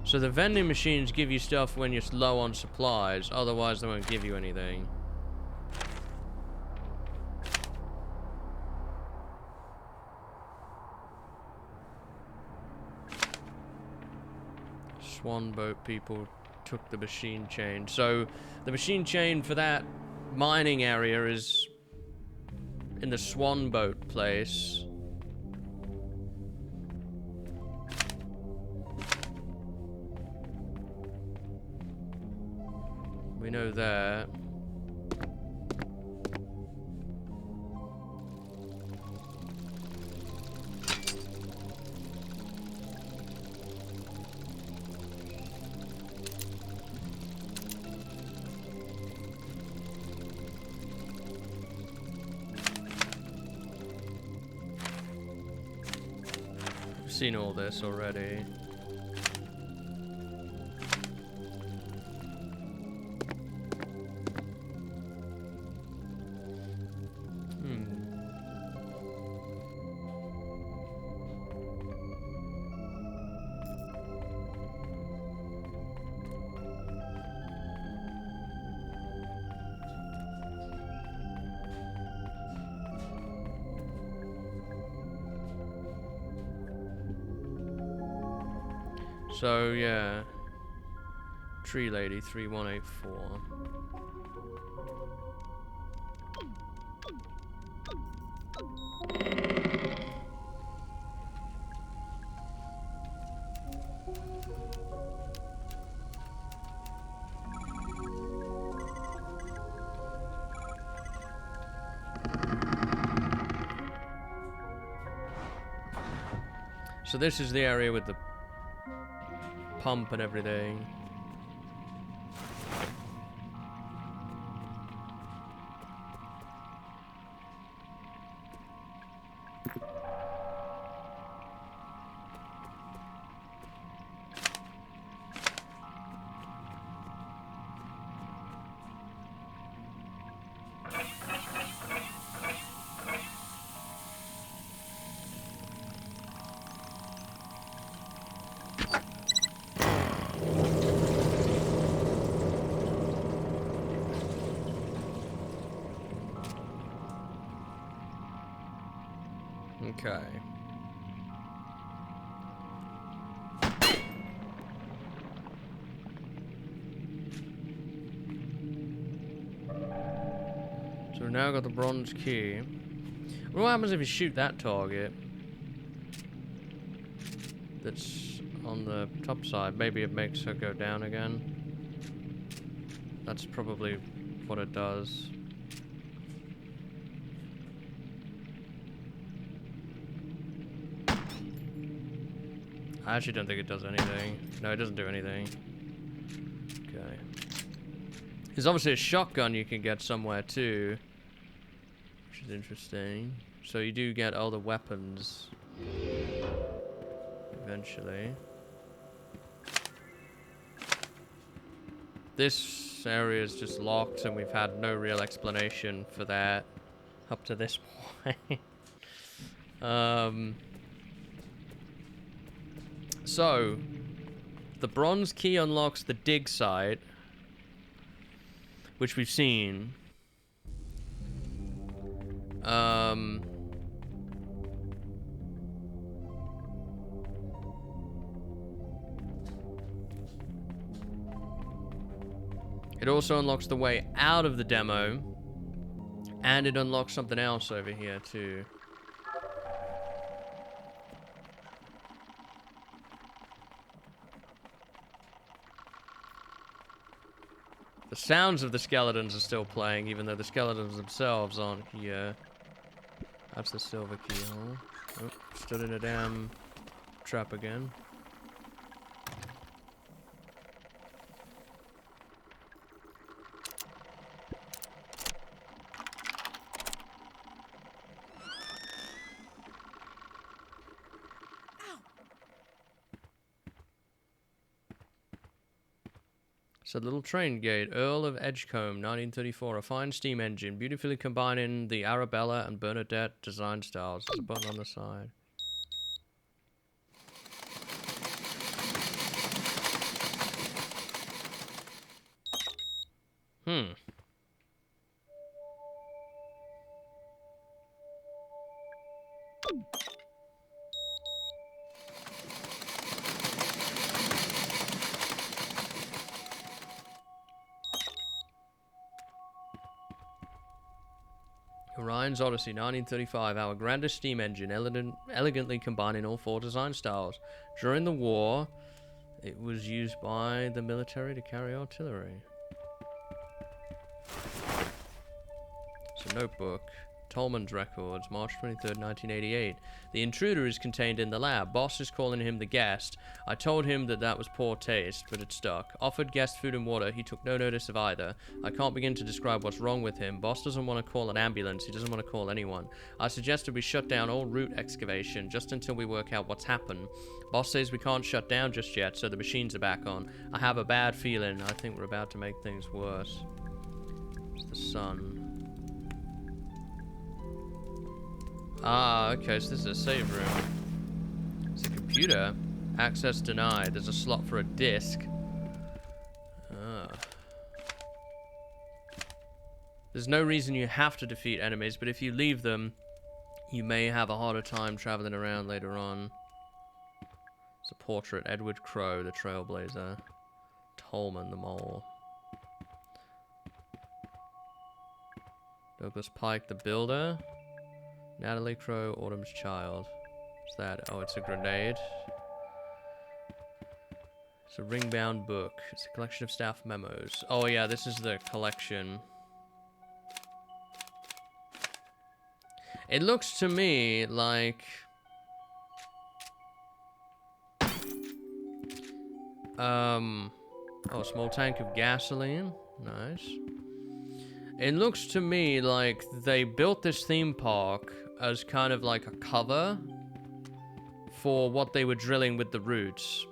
So the vending machines give you stuff when you're low on supplies, otherwise they won't give you anything. Swan boat people took the machine chain. So the machine chain for that mining area is in the swan boat place. We know that. seen all this already. So, yeah. Tree Lady 3184. So this is the area with the pump and everything. Okay. So we've now got the bronze key. What happens if you shoot that target? That's on the top side. Maybe it makes her go down again. That's probably what it does. I actually don't think it does anything. No, it doesn't do anything. Okay. There's obviously a shotgun you can get somewhere too, which is interesting. So you do get all the weapons eventually. This area is just locked and we've had no real explanation for that up to this point. So, the bronze key unlocks the dig site, which we've seen. It also unlocks the way out of the demo, and it unlocks something else over here too. The sounds of the skeletons are still playing, even though the skeletons themselves aren't here. That's the silver keyhole. Oh, stood in a damn trap again. So little train gate, Earl of Edgecombe, 1934, a fine steam engine, beautifully combining the Arabella and Bernadette design styles. There's a button on the side. Orion's Odyssey, 1935, our grandest steam engine, elegantly combining all four design styles. During the war, it was used by the military to carry artillery. So notebook, Tolman's records, March 23rd, 1988. The intruder is contained in the lab. Boss is calling him the guest. I told him that that was poor taste, but it stuck. Offered guest food and water. He took no notice of either. I can't begin to describe what's wrong with him. Boss doesn't want to call an ambulance. He doesn't want to call anyone. I suggested we shut down all root excavation just until we work out what's happened. Boss says we can't shut down just yet, so the machines are back on. I have a bad feeling. I think we're about to make things worse. It's the sun. Ah, okay, so this is a save room. It's a computer. Access denied. There's a slot for a disk. Ah. There's no reason you have to defeat enemies, but if you leave them, you may have a harder time traveling around later on. It's a portrait. Edward Crowe, the trailblazer. Tolman, the mole. Douglas Pike, the builder. Natalie Crowe, Autumn's child. What's that? Oh, it's a grenade. It's a ring-bound book. It's a collection of staff memos. Oh yeah, this is the collection. It looks to me like... oh, a small tank of gasoline. Nice. It looks to me like they built this theme park as kind of like a cover for what they were drilling with the roots.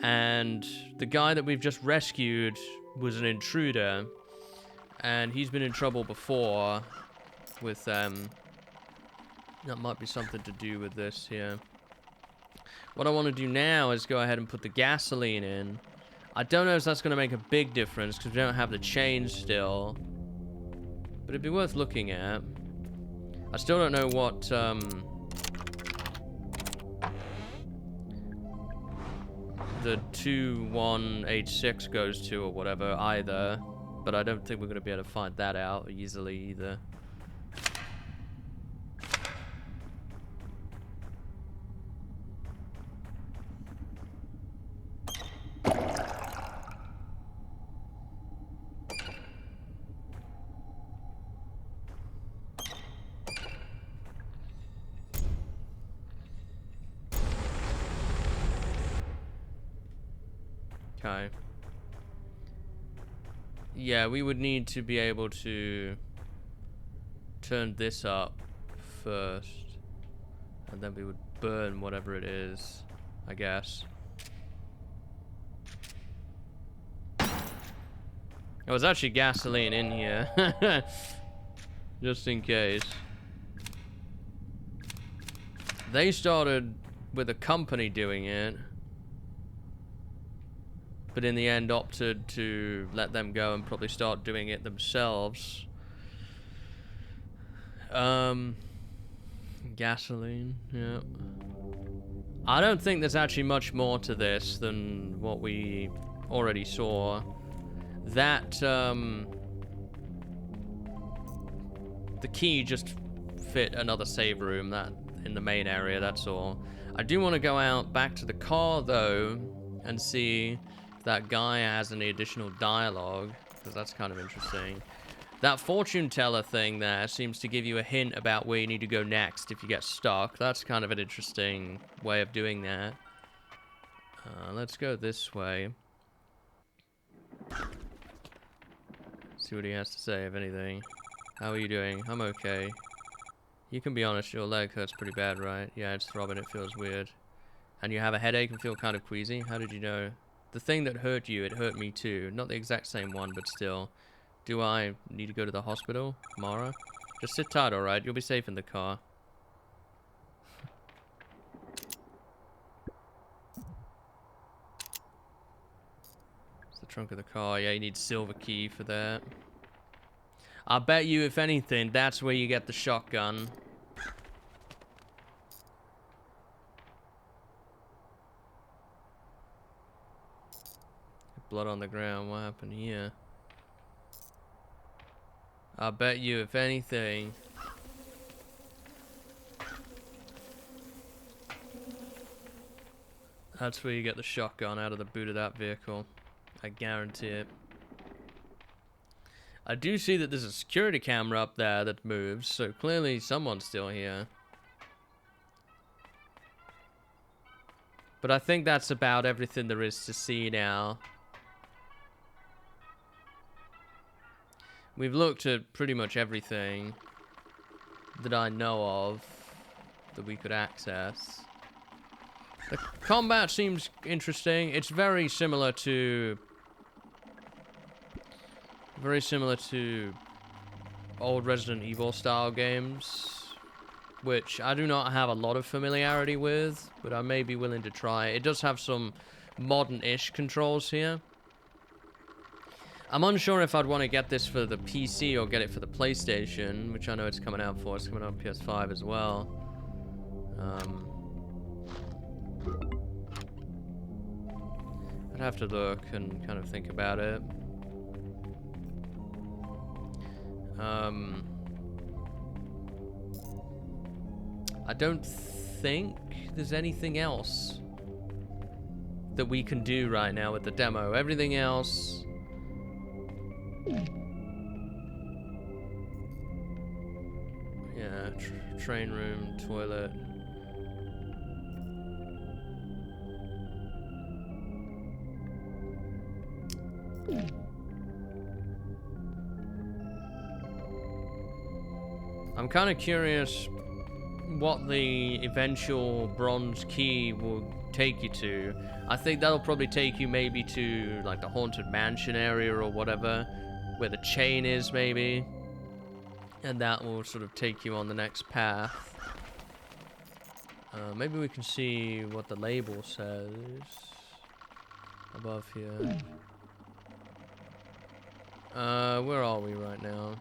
And the guy that we've just rescued was an intruder, and he's been in trouble before with them. That might be something to do with this here. What I want to do now is go ahead and put the gasoline in. I don't know if that's going to make a big difference because we don't have the chains still. But it'd be worth looking at. I still don't know what, the 2186 goes to or whatever either. But I don't think we're going to be able to find that out easily either. Okay. Yeah, we would need to be able to turn this up first. And then we would burn whatever it is, I guess. Oh, there's actually gasoline in here. Just in case. They started with a company doing it. But in the end opted to let them go and probably start doing it themselves. Gasoline, yeah. I don't think there's actually much more to this than what we already saw. That, the key just fit another save room that in the main area, that's all. I do want to go out back to the car, though, and see if that guy has any additional dialogue, because that's kind of interesting. That fortune teller thing there seems to give you a hint about where you need to go next if you get stuck. That's kind of an interesting way of doing that. Let's go this way. See what he has to say, if anything. How are you doing? I'm okay. You can be honest, your leg hurts pretty bad, right? Yeah, it's throbbing, it feels weird. And you have a headache and feel kind of queasy? How did you know? The thing that hurt you, it hurt me too. Not the exact same one, but still. Do I need to go to the hospital, Mara? Just sit tight, alright? You'll be safe in the car. It's the trunk of the car. Yeah, you need silver key for that. I bet you, if anything, that's where you get the shotgun. Blood on the ground. What happened here? I bet you, if anything... that's where you get the shotgun out of the boot of that vehicle. I guarantee it. I do see that there's a security camera up there that moves, so clearly someone's still here. But I think that's about everything there is to see now. We've looked at pretty much everything that I know of that we could access. The combat seems interesting. It's very similar to old Resident Evil style games, which I do not have a lot of familiarity with, but I may be willing to try. It does have some modern-ish controls here. I'm unsure if I'd want to get this for the PC or get it for the PlayStation, which I know it's coming out for. It's coming out on PS5 as well. I'd have to look and kind of think about it. I don't think there's anything else that we can do right now with the demo. Everything else... Yeah, train room, toilet. I'm kind of curious what the eventual bronze key will take you to. I think that'll probably take you maybe to like the haunted mansion area or whatever, where the chain is maybe, and that will sort of take you on the next path. Maybe we can see what the label says above here. Where are we right now?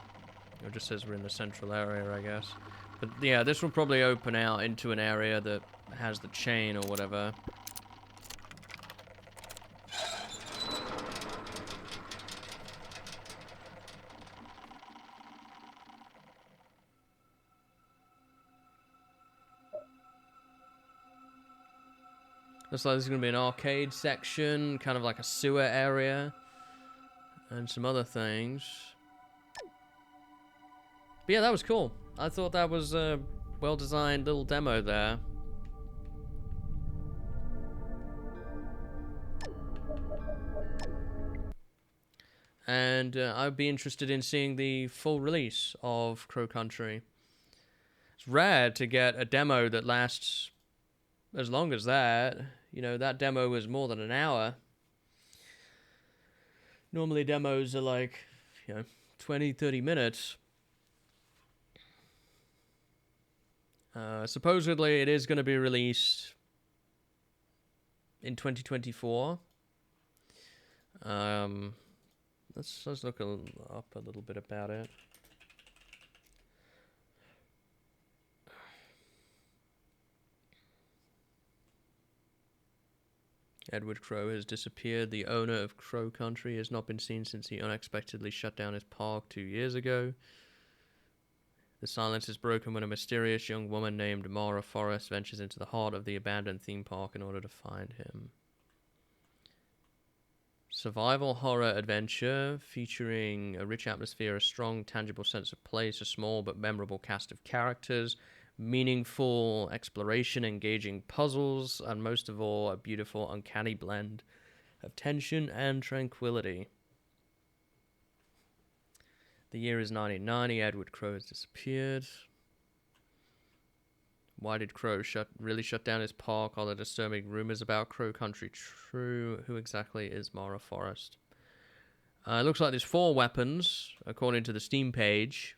It just says we're in the central area, I guess. But yeah, this will probably open out into an area that has the chain or whatever. Looks like there's going to be an arcade section, kind of like a sewer area, and some other things. But yeah, that was cool. I thought that was a well-designed little demo there. And I'd be interested in seeing the full release of Crow Country. It's rare to get a demo that lasts as long as that. You know, that demo was more than an hour. Normally demos are like, 20, 30 minutes. Supposedly it is going to be released in 2024. Let's look up a little bit about it. Edward Crow has disappeared. The owner of Crow Country has not been seen since he unexpectedly shut down his park 2 years ago. The silence is broken when a mysterious young woman named Mara Forrest ventures into the heart of the abandoned theme park in order to find him. Survival horror adventure featuring a rich atmosphere, a strong, tangible sense of place, a small but memorable cast of characters, meaningful exploration, engaging puzzles, and most of all, a beautiful, uncanny blend of tension and tranquility. The year is 1990. Edward Crow has disappeared. Why did Crow really shut down his park? Are there disturbing rumors about Crow Country true? Who exactly is Mara Forrest? It looks like there's 4 weapons, according to the Steam page.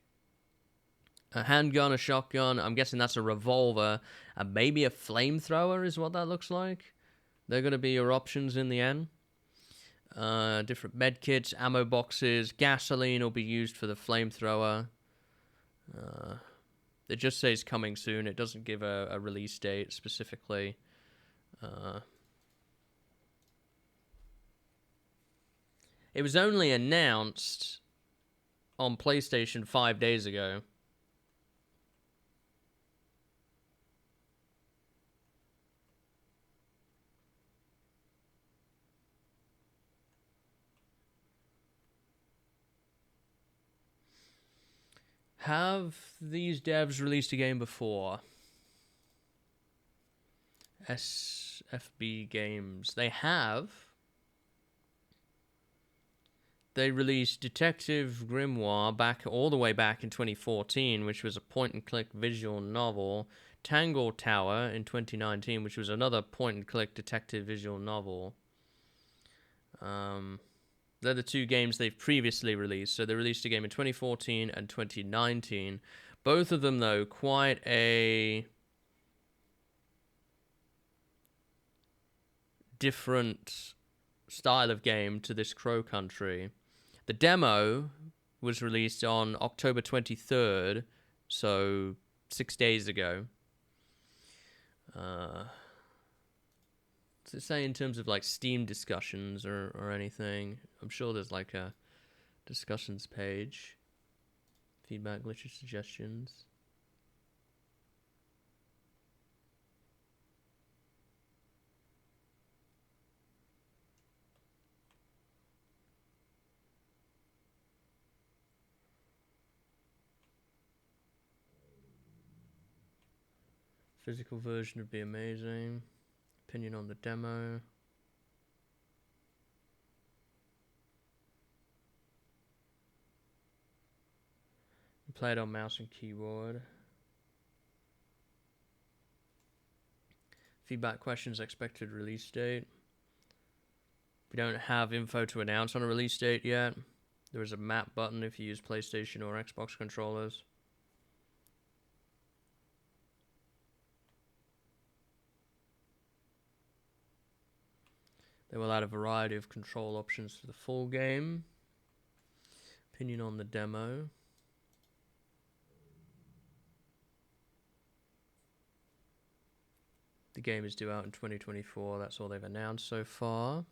A handgun, a shotgun, I'm guessing that's a revolver, and maybe a flamethrower is what that looks like. They're going to be your options in the end. Different med kits, ammo boxes, gasoline will be used for the flamethrower. It just says coming soon. It doesn't give a release date specifically. It was only announced on PlayStation 5 days ago. have these devs released a game before? SFB Games. They have. They released Detective Grimoire all the way back in 2014, which was a point-and-click visual novel. Tangle Tower in 2019, which was another point-and-click detective visual novel. They're the two games they've previously released. So they released a game in 2014 and 2019. Both of them, though, quite a different style of game to this Crow Country. The demo was released on October 23rd, so 6 days ago. Does it say in terms of like Steam discussions or anything? I'm sure there's like a discussions page. Feedback, glitches, suggestions. Physical version would be amazing. Opinion on the demo. Play it on mouse and keyboard. Feedback questions, expected release date. We don't have info to announce on a release date yet. There is a map button if you use PlayStation or Xbox controllers. They will add a variety of control options to the full game. Opinion on the demo. The game is due out in 2024. That's all they've announced so far.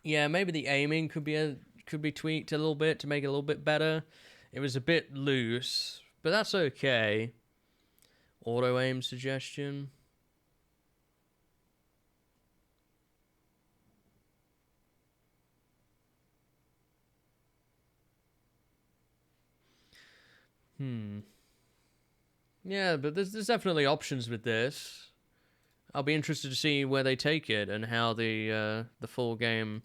Yeah, maybe the aiming could be tweaked a little bit to make it a little bit better. It was a bit loose, but that's okay. Auto aim suggestion. Yeah, but there's definitely options with this. I'll be interested to see where they take it and how the full game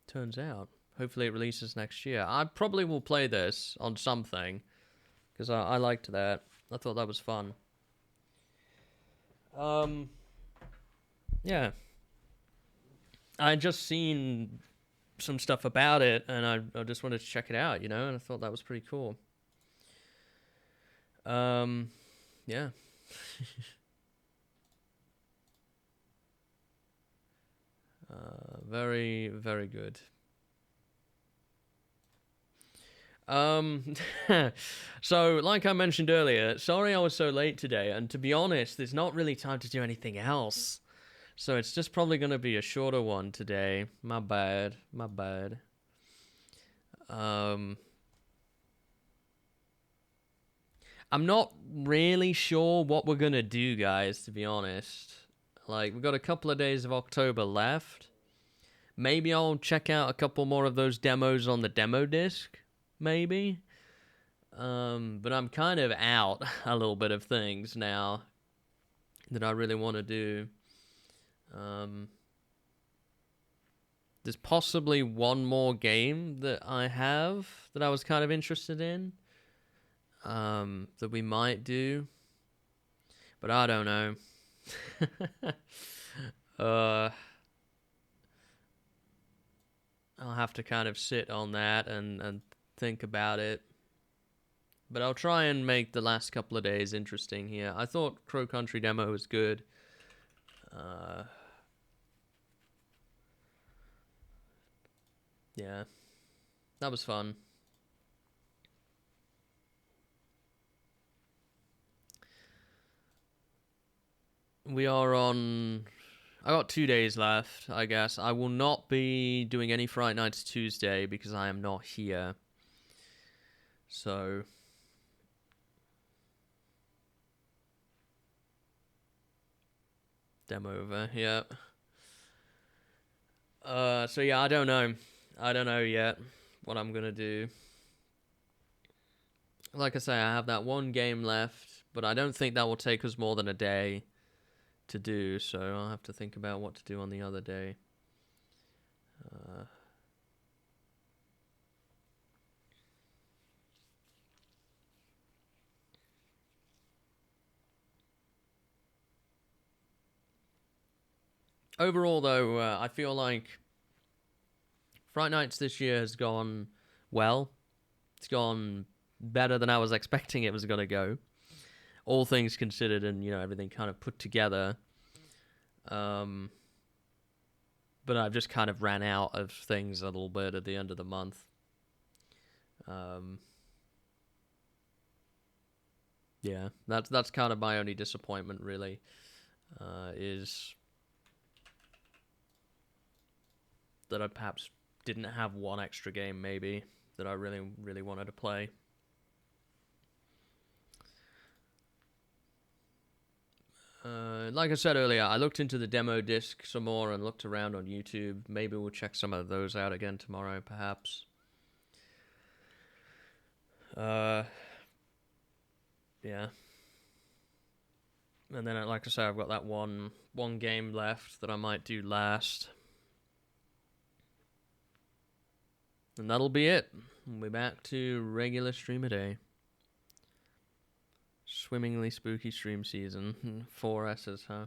turns out. Hopefully it releases next year. I probably will play this on something because I liked that. I thought that was fun. Yeah. I just seen some stuff about it and I just wanted to check it out, and I thought that was pretty cool. Yeah. Very, very good. So, like I mentioned earlier, sorry I was so late today, and to be honest, there's not really time to do anything else. So it's just probably going to be a shorter one today. My bad. I'm not really sure what we're going to do, guys, to be honest. Like, we've got a couple of days of October left. Maybe I'll check out a couple more of those demos on the demo disc. Maybe. But I'm kind of out a little bit of things now that I really want to do. There's possibly one more game that I have that I was kind of interested in. That we might do. But I don't know. I'll have to kind of sit on that and think about it. But I'll try and make the last couple of days interesting here. I thought Crow Country demo was good. Yeah, that was fun. We are on. I got 2 days left, I guess. I will not be doing any Friday Nights Tuesday because I am not here. So. Demo over, yeah. So yeah, I don't know. I don't know yet what I'm gonna do. Like I say, I have that one game left, but I don't think that will take us more than a day to do, so I'll have to think about what to do on the other day. Overall, though, I feel like Fright Nights this year has gone well. It's gone better than I was expecting it was going to go. All things considered and, everything kind of put together. But I've just kind of ran out of things a little bit at the end of the month. Yeah, that's kind of my only disappointment, really, is that I perhaps didn't have one extra game, maybe, that I really, really wanted to play. Like I said earlier, I looked into the demo disc some more and looked around on YouTube. Maybe we'll check some of those out again tomorrow, perhaps. Yeah. And then, like I say, I've got that one game left that I might do last. And that'll be it. We'll be back to regular SpookADay. Swimmingly spooky stream season. 4 S's, huh?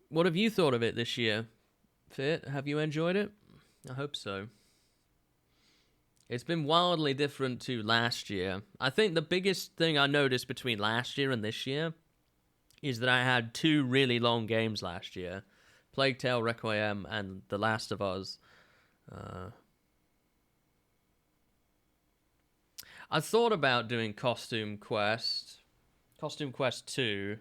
What have you thought of it this year, Fit? Have you enjoyed it? I hope so. It's been wildly different to last year. I think the biggest thing I noticed between last year and this year is that I had 2 really long games last year. Plague Tale Requiem and The Last of Us. I thought about doing Costume Quest 2.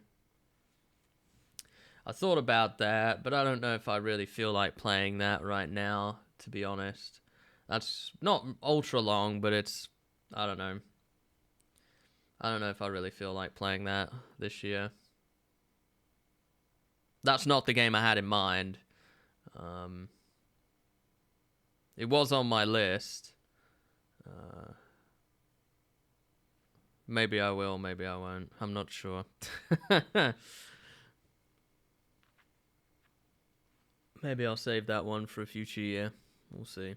I thought about that, but I don't know if I really feel like playing that right now, to be honest. That's not ultra long, but it's, I don't know. I don't know if I really feel like playing that this year. That's not the game I had in mind. It was on my list. Maybe I will, maybe I won't. I'm not sure. Maybe I'll save that one for a future year. We'll see.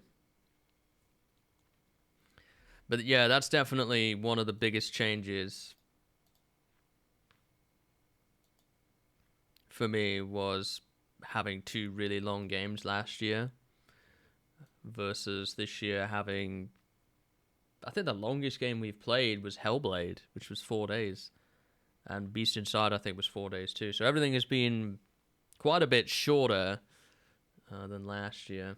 But yeah, that's definitely one of the biggest changes for me, was having 2 really long games last year versus this year having, I think the longest game we've played was Hellblade, which was 4 days. And Beast Inside, I think, was 4 days too. So everything has been quite a bit shorter than last year.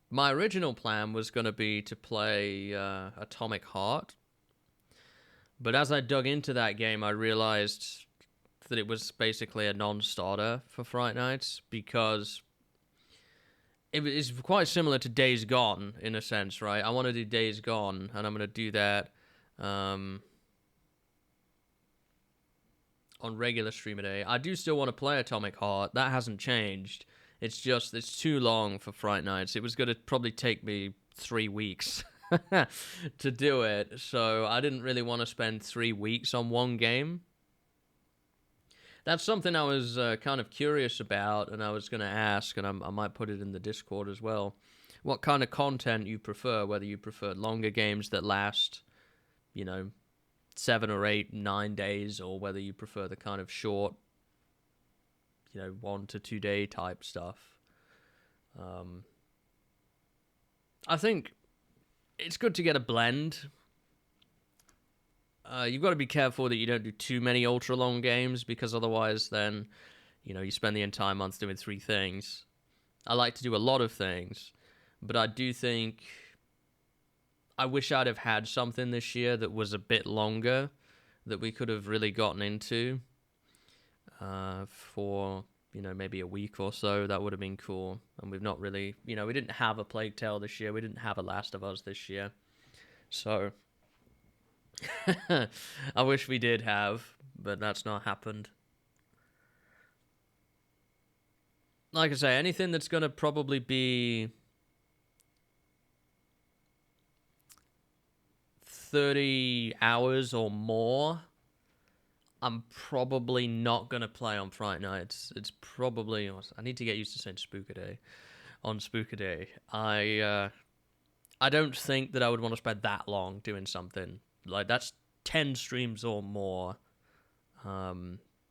My original plan was going to be to play Atomic Heart. But as I dug into that game, I realized that it was basically a non-starter for Fright Nights, because it is quite similar to Days Gone in a sense, right? I want to do Days Gone, and I'm going to do that on regular SpookADay. I do still want to play Atomic Heart. That hasn't changed. It's just, it's too long for Fright Nights. It was going to probably take me 3 weeks to do it, so I didn't really want to spend 3 weeks on one game. That's something I was kind of curious about, and I was going to ask, and I might put it in the Discord as well, what kind of content you prefer, whether you prefer longer games that last, 7 or 8, 9 days, or whether you prefer the kind of short, 1 to 2 day type stuff. I think it's good to get a blend. You've got to be careful that you don't do too many ultra long games, because otherwise then, you spend the entire month doing 3 things. I like to do a lot of things, but I do think I wish I'd have had something this year that was a bit longer that we could have really gotten into for, maybe a week or so. That would have been cool. And we've not really, we didn't have a Plague Tale this year. We didn't have a Last of Us this year. So I wish we did have, but that's not happened. Like I say, anything that's going to probably be 30 hours or more, I'm probably not going to play on Friday nights. It's probably... I need to get used to saying SpookADay. On SpookADay. I don't think that I would want to spend that long doing something. Like, that's 10 streams or more.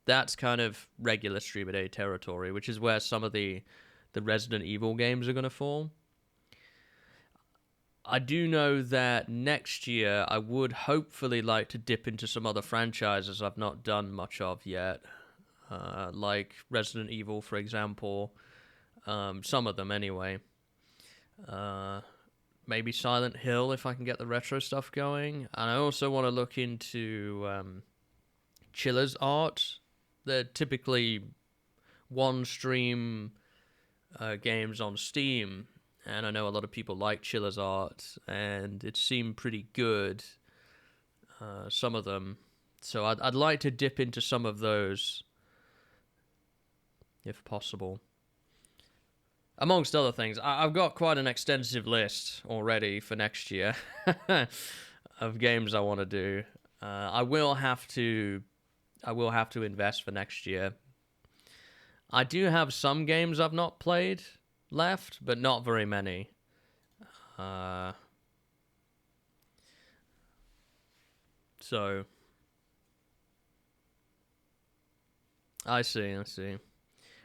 That's kind of regular StreamADay territory, which is where some of the Resident Evil games are going to fall. I do know that next year I would hopefully like to dip into some other franchises I've not done much of yet, like Resident Evil, for example. Some of them, anyway. Maybe Silent Hill if I can get the retro stuff going. And I also want to look into Chiller's art. They're typically one-stream games on Steam, and I know a lot of people like Chiller's art, and it seemed pretty good, some of them. So I'd like to dip into some of those, if possible. Amongst other things, I've got quite an extensive list already for next year of games I want to do. I will have to invest for next year. I do have some games I've not played left, but not very many. So I see.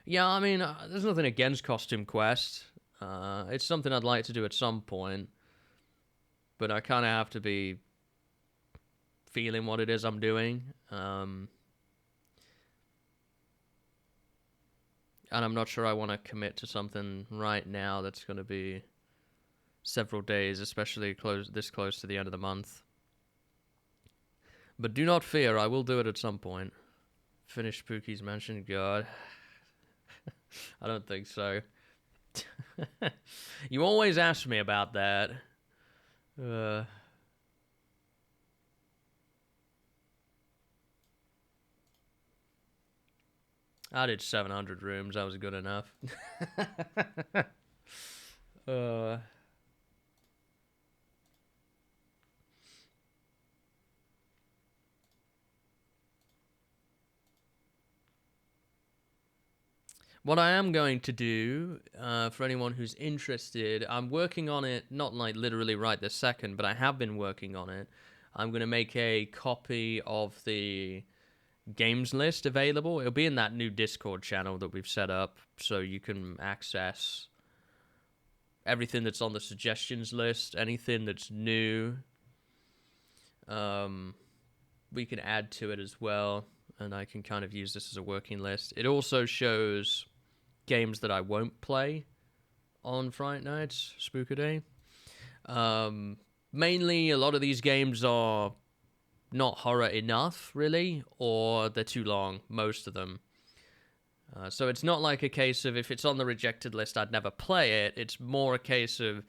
Yeah, I mean, there's nothing against Costume Quest. It's something I'd like to do at some point, but I kind of have to be feeling what it is I'm doing. And I'm not sure I want to commit to something right now that's going to be several days, especially this close to the end of the month. But do not fear, I will do it at some point. Finish Spooky's Mansion? God. I don't think so. You always ask me about that. I did 700 rooms. That was good enough. What I am going to do, for anyone who's interested, I'm working on it, not like literally right this second, but I have been working on it. I'm going to make a copy of the games list available. It'll be in that new Discord channel that we've set up, so you can access everything that's on the suggestions list, anything that's new. We can add to it as well, and I can kind of use this as a working list. It also shows games that I won't play on Friday nights, SpookADay. Mainly, a lot of these games are not horror enough, really, or they're too long, most of them. So it's not like a case of if it's on the rejected list, I'd never play it. It's more a case of,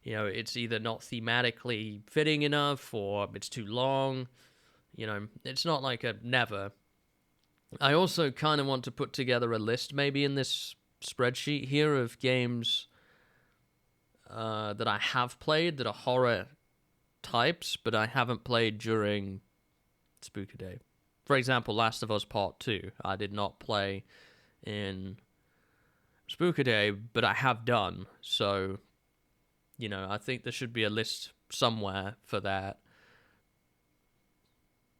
it's either not thematically fitting enough or it's too long. It's not like a never. I also kind of want to put together a list maybe in this spreadsheet here of games that I have played that are horror types, but I haven't played during SpookADay. For example, Last of Us Part 2. I did not play in SpookADay, but I have done. So, I think there should be a list somewhere for that,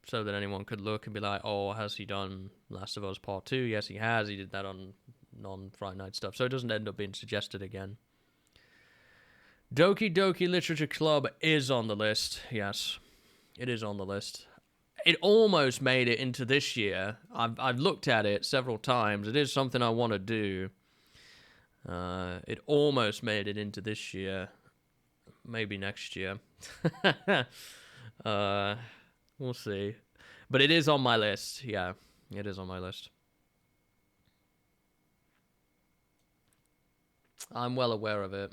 so that anyone could look and be like, oh, has he done Last of Us Part 2? Yes, he has. He did that on non-Friday night stuff, so it doesn't end up being suggested again. Doki Doki Literature Club is on the list. Yes, it is on the list. It almost made it into this year. I've looked at it several times. It is something I want to do. It almost made it into this year, maybe next year. We'll see. But it is on my list. Yeah, it is on my list. I'm well aware of it.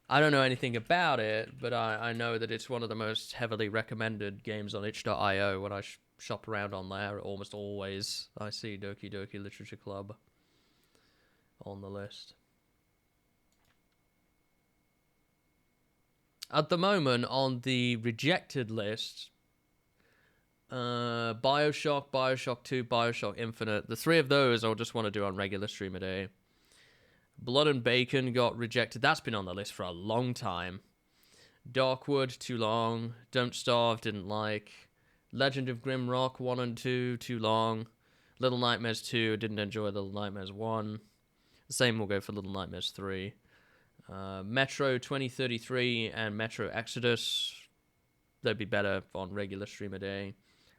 I don't know anything about it, but I know that it's one of the most heavily recommended games on itch.io. When I shop around on there, almost always I see Doki Doki Literature Club on the list. At the moment, on the rejected list, Bioshock, Bioshock 2, Bioshock Infinite. The three of those I'll just want to do on regular StreamADay. Blood and Bacon got rejected. That's been on the list for a long time. Darkwood, too long. Don't Starve, didn't like. Legend of Grimrock 1 and 2, too long. Little Nightmares 2, didn't enjoy Little Nightmares 1. The same will go for Little Nightmares 3. Metro 2033 and Metro Exodus, they'd be better on regular StreamADay.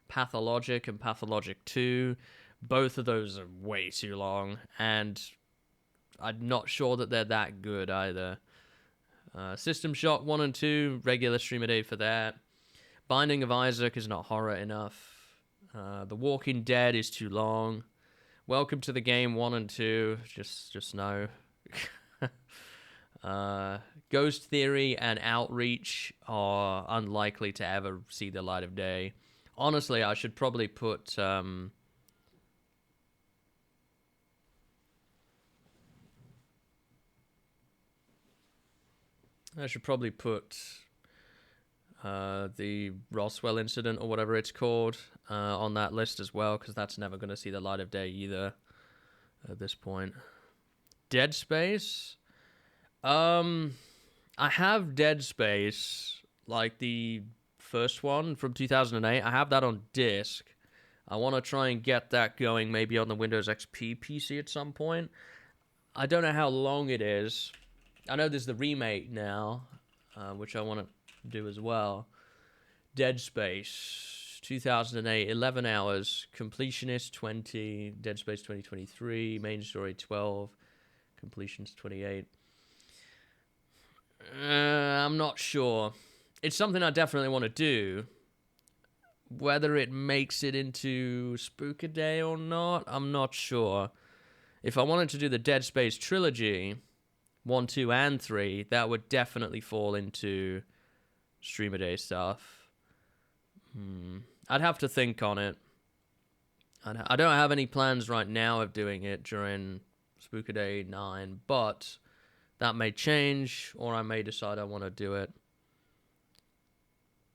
Pathologic and Pathologic 2, both of those are way too long, and I'm not sure that they're that good either. System Shock 1 and 2, regular StreamADay for that. Binding of Isaac is not horror enough. The Walking Dead is too long. Welcome to the Game 1 and 2, just no. Ghost Theory and Outreach are unlikely to ever see the light of day. Honestly, I should probably put the Roswell incident or whatever it's called on that list as well, because that's never going to see the light of day either at this point. Dead Space. I have Dead Space, like the first one from 2008. I have that on disc. I want to try and get that going maybe on the Windows XP PC at some point. I don't know how long it is. I know there's the remake now, which I want to do as well. Dead Space, 2008, 11 hours. Completionist 20. Dead Space 2023. Main story 12. Completions 28. I'm not sure. It's something I definitely want to do. Whether it makes it into SpookADay or not, I'm not sure. If I wanted to do the Dead Space trilogy, 1, 2, and 3, that would definitely fall into StreamADay stuff. I'd have to think on it. I don't have any plans right now of doing it during SpookADay 9, but that may change, or I may decide I want to do it.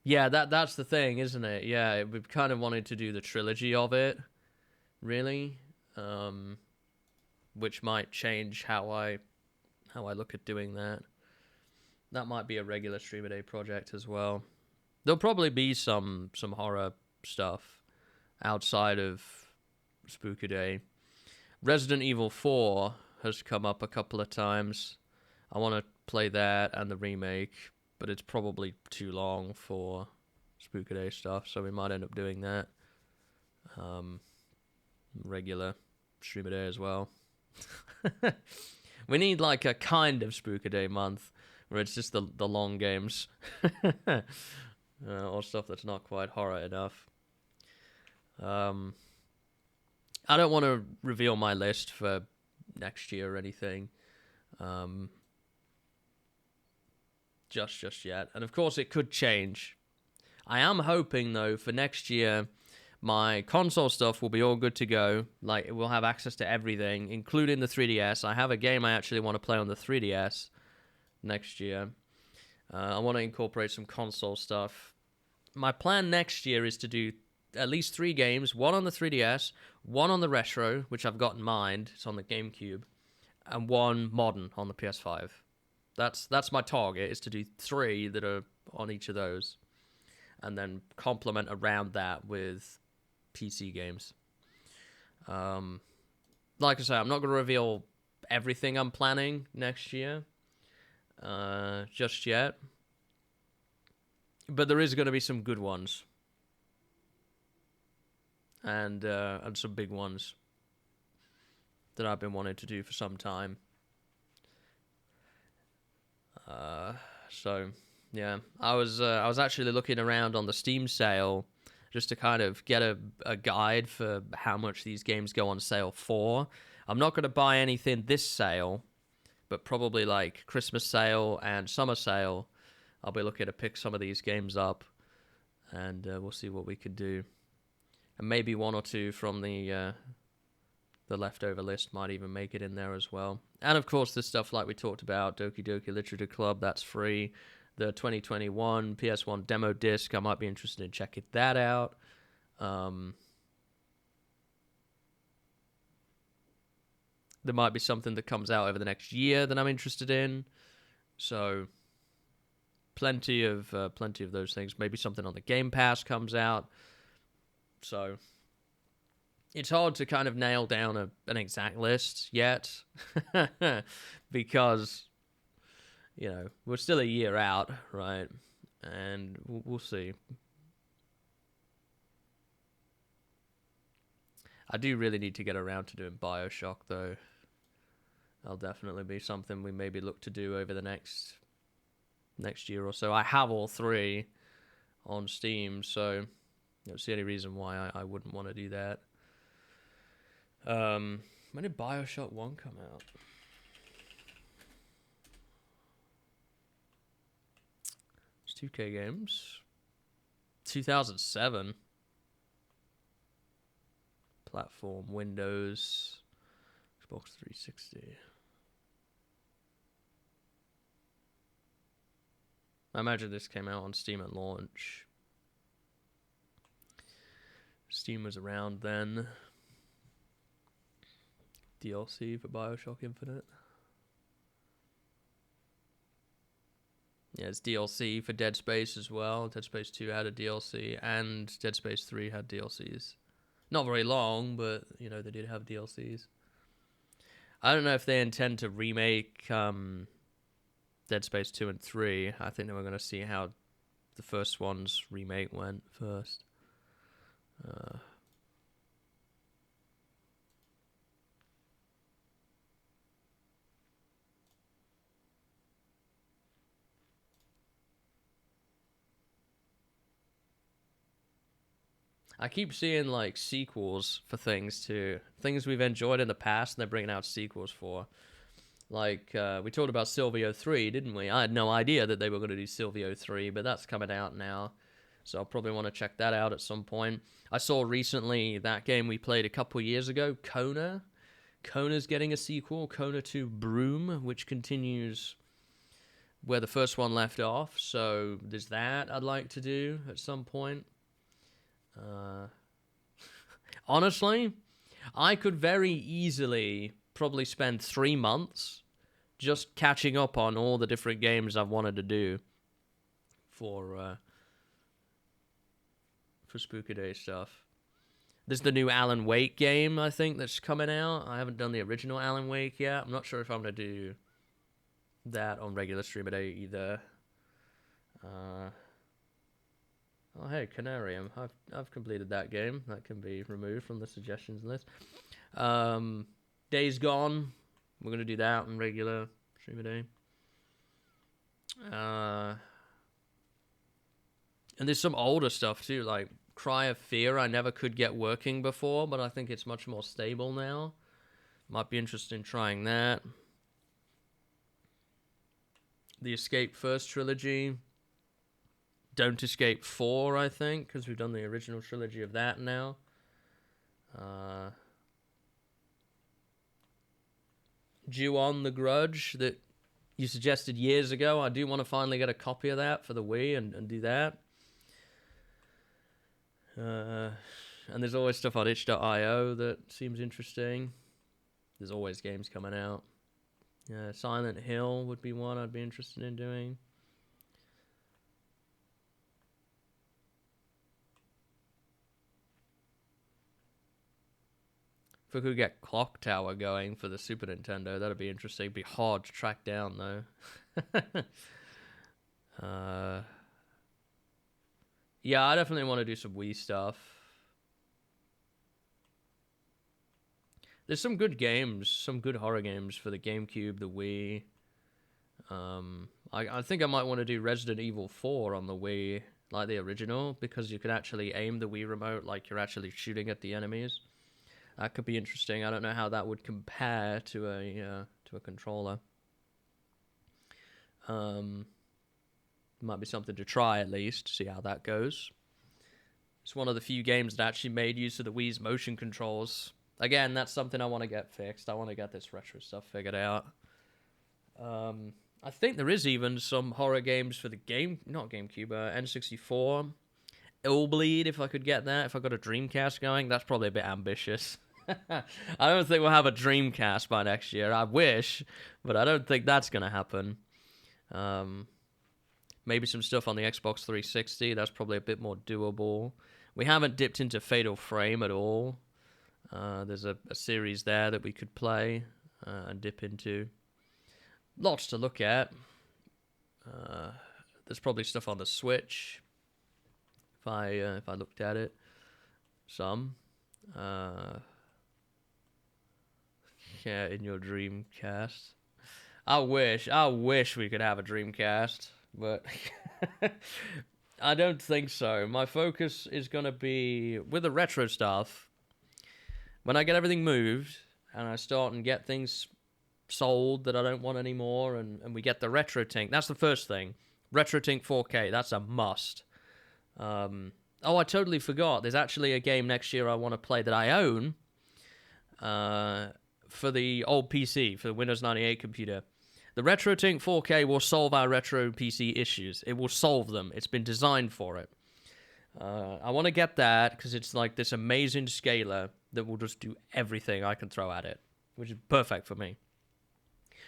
Yeah, that's the thing, isn't it? Yeah, we've kind of wanted to do the trilogy of it, really, which might change how I look at doing that. That might be a regular StreamADay project as well. There'll probably be some horror stuff outside of SpookADay. Resident Evil 4 has come up a couple of times. I want to play that and the remake, but it's probably too long for SpookADay stuff, so we might end up doing that. Regular StreamADay as well. We need like a kind of SpookADay month where it's just the long games. Or stuff that's not quite horror enough. I don't want to reveal my list for next year or anything. Just yet. And of course it could change. I am hoping though for next year my console stuff will be all good to go. Like we'll have access to everything, including the 3DS. I have a game I actually want to play on the 3DS next year. I want to incorporate some console stuff. My plan next year is to do at least 3 games, 1 on the 3DS, 1 on the Retro, which I've got in mind, it's on the GameCube, and 1 modern on the PS5. That's my target, is to do 3 that are on each of those, and then complement around that with PC games. Like I say, I'm not going to reveal everything I'm planning next year just yet. But there is going to be some good ones. And some big ones that I've been wanting to do for some time. So yeah, I was actually looking around on the Steam sale just to kind of get a guide for how much these games go on sale for. I'm not going to buy anything this sale, but probably like Christmas sale and summer sale, I'll be looking to pick some of these games up, and we'll see what we can do. And maybe one or two from the leftover list might even make it in there as well. And of course, the stuff like we talked about, Doki Doki Literature Club, that's free. The 2021 PS1 demo disc, I might be interested in checking that out. There might be something that comes out over the next year that I'm interested in. So plenty of those things. Maybe something on the Game Pass comes out. So it's hard to kind of nail down an exact list yet because, you know, we're still a year out, right? And we'll see. I do really need to get around to doing BioShock, though. That'll definitely be something we maybe look to do over the next year or so. I have all three on Steam, so I don't see any reason why I wouldn't want to do that. When did BioShock 1 come out? It's 2K Games. 2007. Platform, Windows, Xbox 360. I imagine this came out on Steam at launch. Steam was around then. DLC for BioShock Infinite. Yeah, it's DLC for Dead Space as well. Dead Space 2 had a DLC, and Dead Space 3 had DLCs. Not very long, but, you know, they did have DLCs. I don't know if they intend to remake Dead Space 2 and 3. I think they were going to see how the first one's remake went first. I keep seeing like sequels for things we've enjoyed in the past, and they're bringing out sequels for. Like we talked about Silvio 3, didn't we? I had no idea that they were going to do Silvio 3, but that's coming out now, so I'll probably want to check that out at some point. I saw recently that game we played a couple years ago, Kona. Kona's getting a sequel, Kona 2 Broom, which continues where the first one left off. So there's that I'd like to do at some point. Honestly, I could very easily probably spend 3 months just catching up on all the different games I've wanted to do for SpookADay stuff. There's the new Alan Wake game, I think, that's coming out. I haven't done the original Alan Wake yet. I'm not sure if I'm going to do that on regular StreamADay either. Oh, hey, Canarium. I've completed that game. That can be removed from the suggestions list. Days Gone. We're going to do that on regular StreamADay. And there's some older stuff, too, like Cry of Fear I never could get working before, but I think it's much more stable now. Might be interested in trying that. The Escape First trilogy. Don't Escape 4, I think, because we've done the original trilogy of that now. Ju-On the Grudge that you suggested years ago. I do want to finally get a copy of that for the Wii and do that. And there's always stuff on itch.io that seems interesting. There's always games coming out. Silent Hill would be one I'd be interested in doing. If we could get Clock Tower going for the Super Nintendo, that'd be interesting. It'd be hard to track down, though. Yeah, I definitely want to do some Wii stuff. There's some good games, some good horror games for the GameCube, the Wii. I think I might want to do Resident Evil 4 on the Wii, like the original, because you can actually aim the Wii remote like you're actually shooting at the enemies. That could be interesting. I don't know how that would compare to a controller. Might be something to try at least, see how that goes. It's one of the few games that actually made use of the Wii's motion controls. Again, that's something I want to get fixed. I want to get this retro stuff figured out. I think there is even some horror games for the not GameCube, N64. Illbleed, if I could get that. If I got a Dreamcast going, that's probably a bit ambitious. I don't think we'll have a Dreamcast by next year. I wish, but I don't think that's going to happen. Maybe some stuff on the Xbox 360. That's probably a bit more doable. We haven't dipped into Fatal Frame at all. There's a series there that we could play and dip into. Lots to look at. There's probably stuff on the Switch. If I looked at it, some. Yeah, in your Dreamcast. I wish we could have a Dreamcast, but I don't think so. My focus is gonna be with the retro stuff. When I get everything moved and I start and get things sold that I don't want anymore, and we get the RetroTink. That's the first thing. RetroTink 4K, that's a must. Oh, I totally forgot. There's actually a game next year I want to play that I own for the old PC, for the Windows 98 computer. The RetroTink 4K will solve our retro PC issues. It will solve them. It's been designed for it. I want to get that because it's like this amazing scaler that will just do everything I can throw at it, which is perfect for me.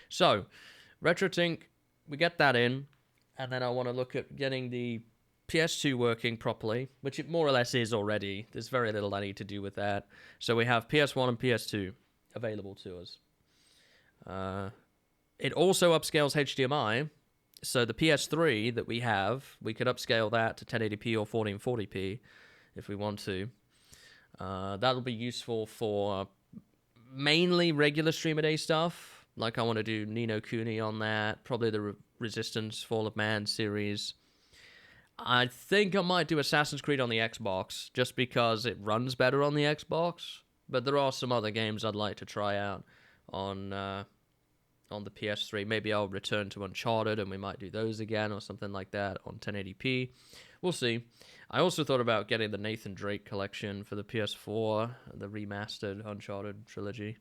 So, RetroTink, we get that in, and then I want to look at getting the PS2 working properly, which it more or less is already. There's very little I need to do with that. So we have PS1 and PS2 available to us. It also upscales HDMI, so the PS3 that we have, we could upscale that to 1080p or 1440p if we want to. That'll be useful for mainly regular StreamADay stuff. Like I want to do Ni no Kuni on that, probably the Resistance Fall of Man series. I think I might do Assassin's Creed on the Xbox, just because it runs better on the Xbox. But there are some other games I'd like to try out on the PS3. Maybe I'll return to Uncharted, and we might do those again, or something like that on 1080p. We'll see. I also thought about getting the Nathan Drake collection for the PS4, the remastered Uncharted trilogy.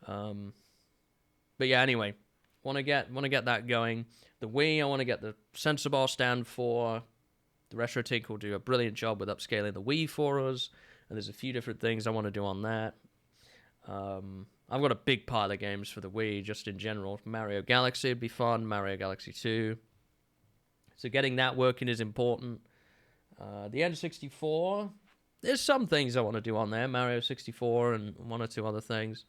But yeah, anyway, want to get that going. The Wii, I want to get the sensor bar stand for. The RetroTink will do a brilliant job with upscaling the Wii for us, and there's a few different things I want to do on that. I've got a big pile of games for the Wii, just in general. Mario Galaxy would be fun, Mario Galaxy 2. So getting that working is important. The N64, there's some things I want to do on there, Mario 64 and one or two other things.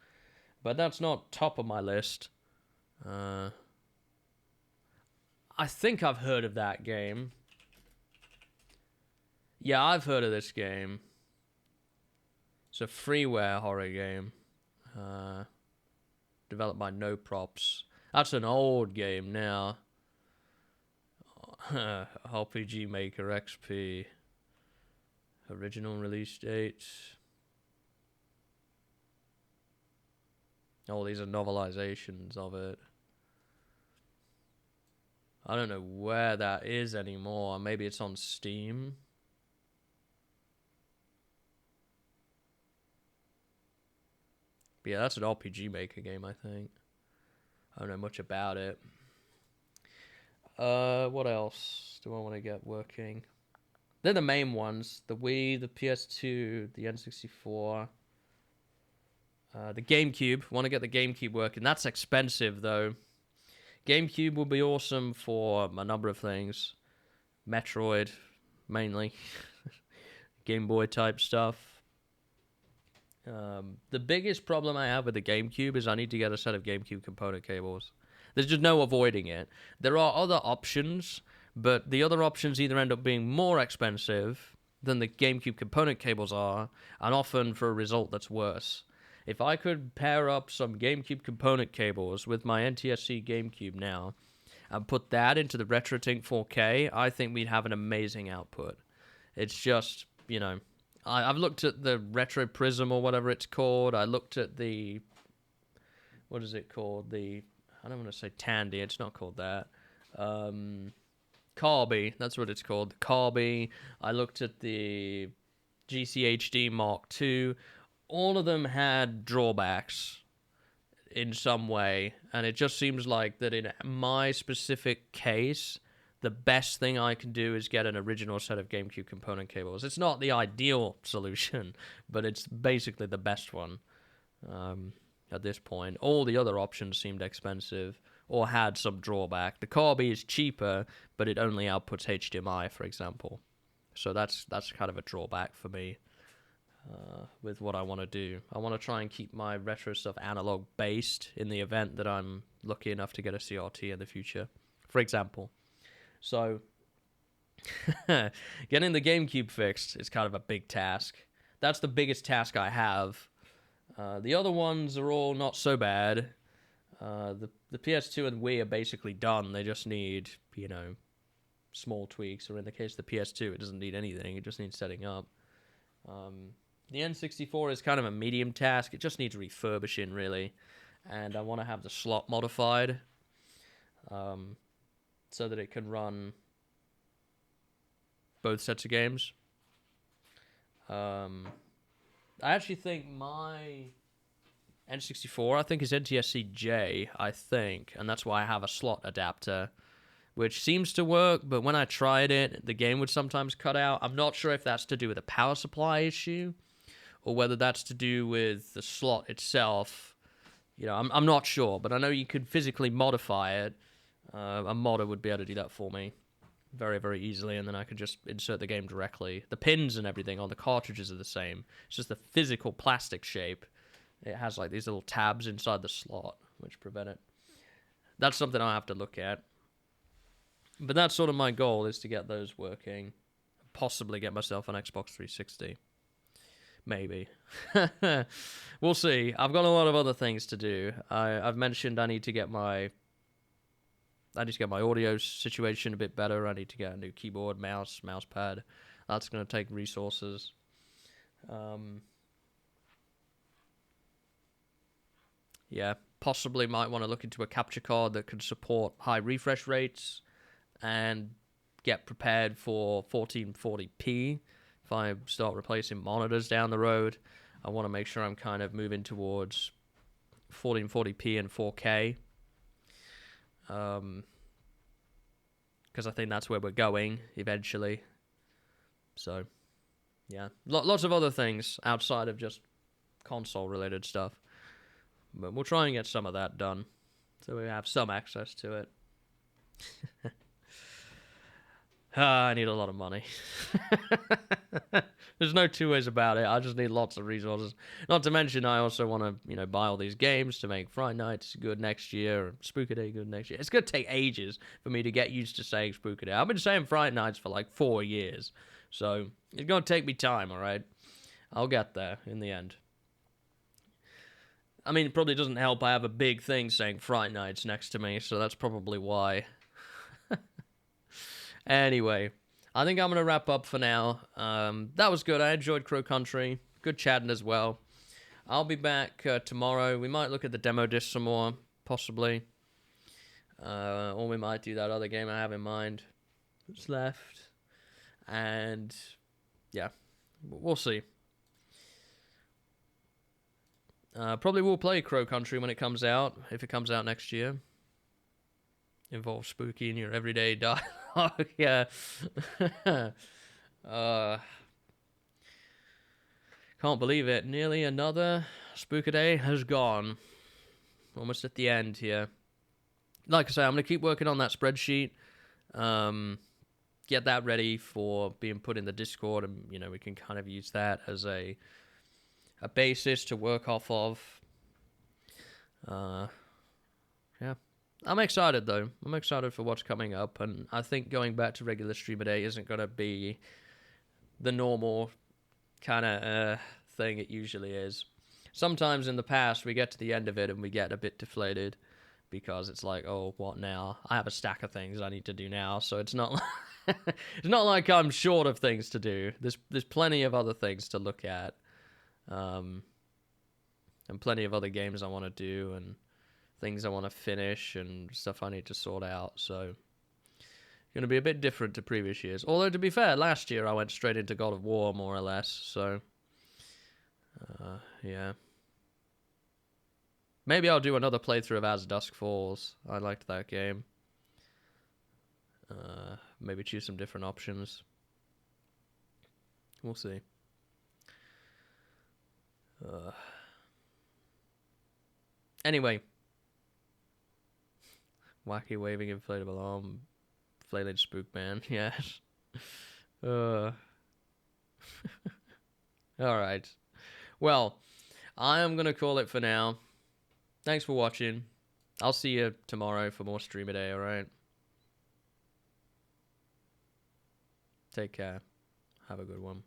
But that's not top of my list. I think I've heard of that game. Yeah, I've heard of this game. It's a freeware horror game. Developed by No Props. That's an old game now. RPG Maker XP. Original release date. Oh, these are novelizations of it. I don't know where that is anymore. Maybe it's on Steam. But yeah, that's an RPG Maker game, I think. I don't know much about it. What else do I want to get working? They're the main ones. The Wii, the PS2, the N64. The GameCube. Want to get the GameCube working. That's expensive, though. GameCube will be awesome for a number of things. Metroid, mainly. Game Boy type stuff. The biggest problem I have with the GameCube is I need to get a set of GameCube component cables. There's just no avoiding it. There are other options, but the other options either end up being more expensive than the GameCube component cables are, and often for a result that's worse. If I could pair up some GameCube component cables with my NTSC GameCube now, and put that into the RetroTink 4K, I think we'd have an amazing output. It's just, I've looked at the Retro Prism or whatever it's called. I looked at the, what is it called? I don't want to say Tandy, it's not called that. Carby, that's what it's called. Carby. I looked at the GCHD Mark II. All of them had drawbacks in some way, and it just seems like that in my specific case, the best thing I can do is get an original set of GameCube component cables. It's not the ideal solution, but it's basically the best one at this point. All the other options seemed expensive or had some drawback. The Carby is cheaper, but it only outputs HDMI, for example. So that's kind of a drawback for me. With what I want to do. I want to try and keep my retro stuff analog based in the event that I'm lucky enough to get a CRT in the future, for example. So, getting the GameCube fixed is kind of a big task. That's the biggest task I have. The other ones are all not so bad. The PS2 and Wii are basically done. They just need, small tweaks, or in the case of the PS2, it doesn't need anything. It just needs setting up. The N64 is kind of a medium task. It just needs refurbishing, really. And I want to have the slot modified so that it can run both sets of games. I actually think my N64, I think, is NTSC-J, I think. And that's why I have a slot adapter, which seems to work. But when I tried it, the game would sometimes cut out. I'm not sure if that's to do with a power supply issue, or whether that's to do with the slot itself. I'm not sure, but I know you could physically modify it. A modder would be able to do that for me very, very easily, and then I could just insert the game directly. The pins and everything on the cartridges are the same. It's just the physical plastic shape. It has like these little tabs inside the slot, which prevent it. That's something I'll have to look at. But that's sort of my goal, is to get those working. Possibly get myself an Xbox 360. Maybe. We'll see. I've got a lot of other things to do. I've mentioned I need to get my audio situation a bit better. I need to get a new keyboard, mouse pad. That's going to take resources. Yeah, possibly might want to look into a capture card that can support high refresh rates and get prepared for 1440p. If I start replacing monitors down the road, I want to make sure I'm kind of moving towards 1440p and 4K. Because I think that's where we're going eventually. So, yeah. Lots of other things outside of just console-related stuff. But we'll try and get some of that done, so we have some access to it. I need a lot of money. There's no two ways about it. I just need lots of resources. Not to mention, I also want to, buy all these games to make Friday Nights good next year, or SpookADay good next year. It's going to take ages for me to get used to saying SpookADay. I've been saying Friday Nights for like 4 years, so it's going to take me time, all right? I'll get there in the end. I mean, it probably doesn't help I have a big thing saying Friday Nights next to me, so that's probably why. Anyway, I think I'm going to wrap up for now. That was good. I enjoyed Crow Country. Good chatting as well. I'll be back tomorrow. We might look at the demo disc some more, possibly. Or we might do that other game I have in mind that's left. And, yeah, we'll see. Probably will play Crow Country when it comes out, if it comes out next year. Involves Spooky in your everyday dialogue. Yeah. Can't believe it. Nearly another SpookADay has gone. Almost at the end here. Like I say, I'm going to keep working on that spreadsheet. Get that ready for being put in the Discord, and we can kind of use that as a basis to work off of. Yeah. I'm excited though. I'm excited for what's coming up, and I think going back to regular SpookADay isn't gonna be the normal kind of thing it usually is. Sometimes in the past we get to the end of it and we get a bit deflated because it's like, oh, what now? I have a stack of things I need to do now, so it's not like it's not like I'm short of things to do. There's plenty of other things to look at, and plenty of other games I want to do and things I want to finish and stuff I need to sort out. So going to be a bit different to previous years. Although to be fair, last year I went straight into God of War more or less. So yeah. Maybe I'll do another playthrough of As Dusk Falls. I liked that game. Maybe choose some different options. We'll see. Anyway. Wacky waving inflatable arm. Flailing spook man. Yes. Alright. Well, I am going to call it for now. Thanks for watching. I'll see you tomorrow for more SpookADay, alright? Take care. Have a good one.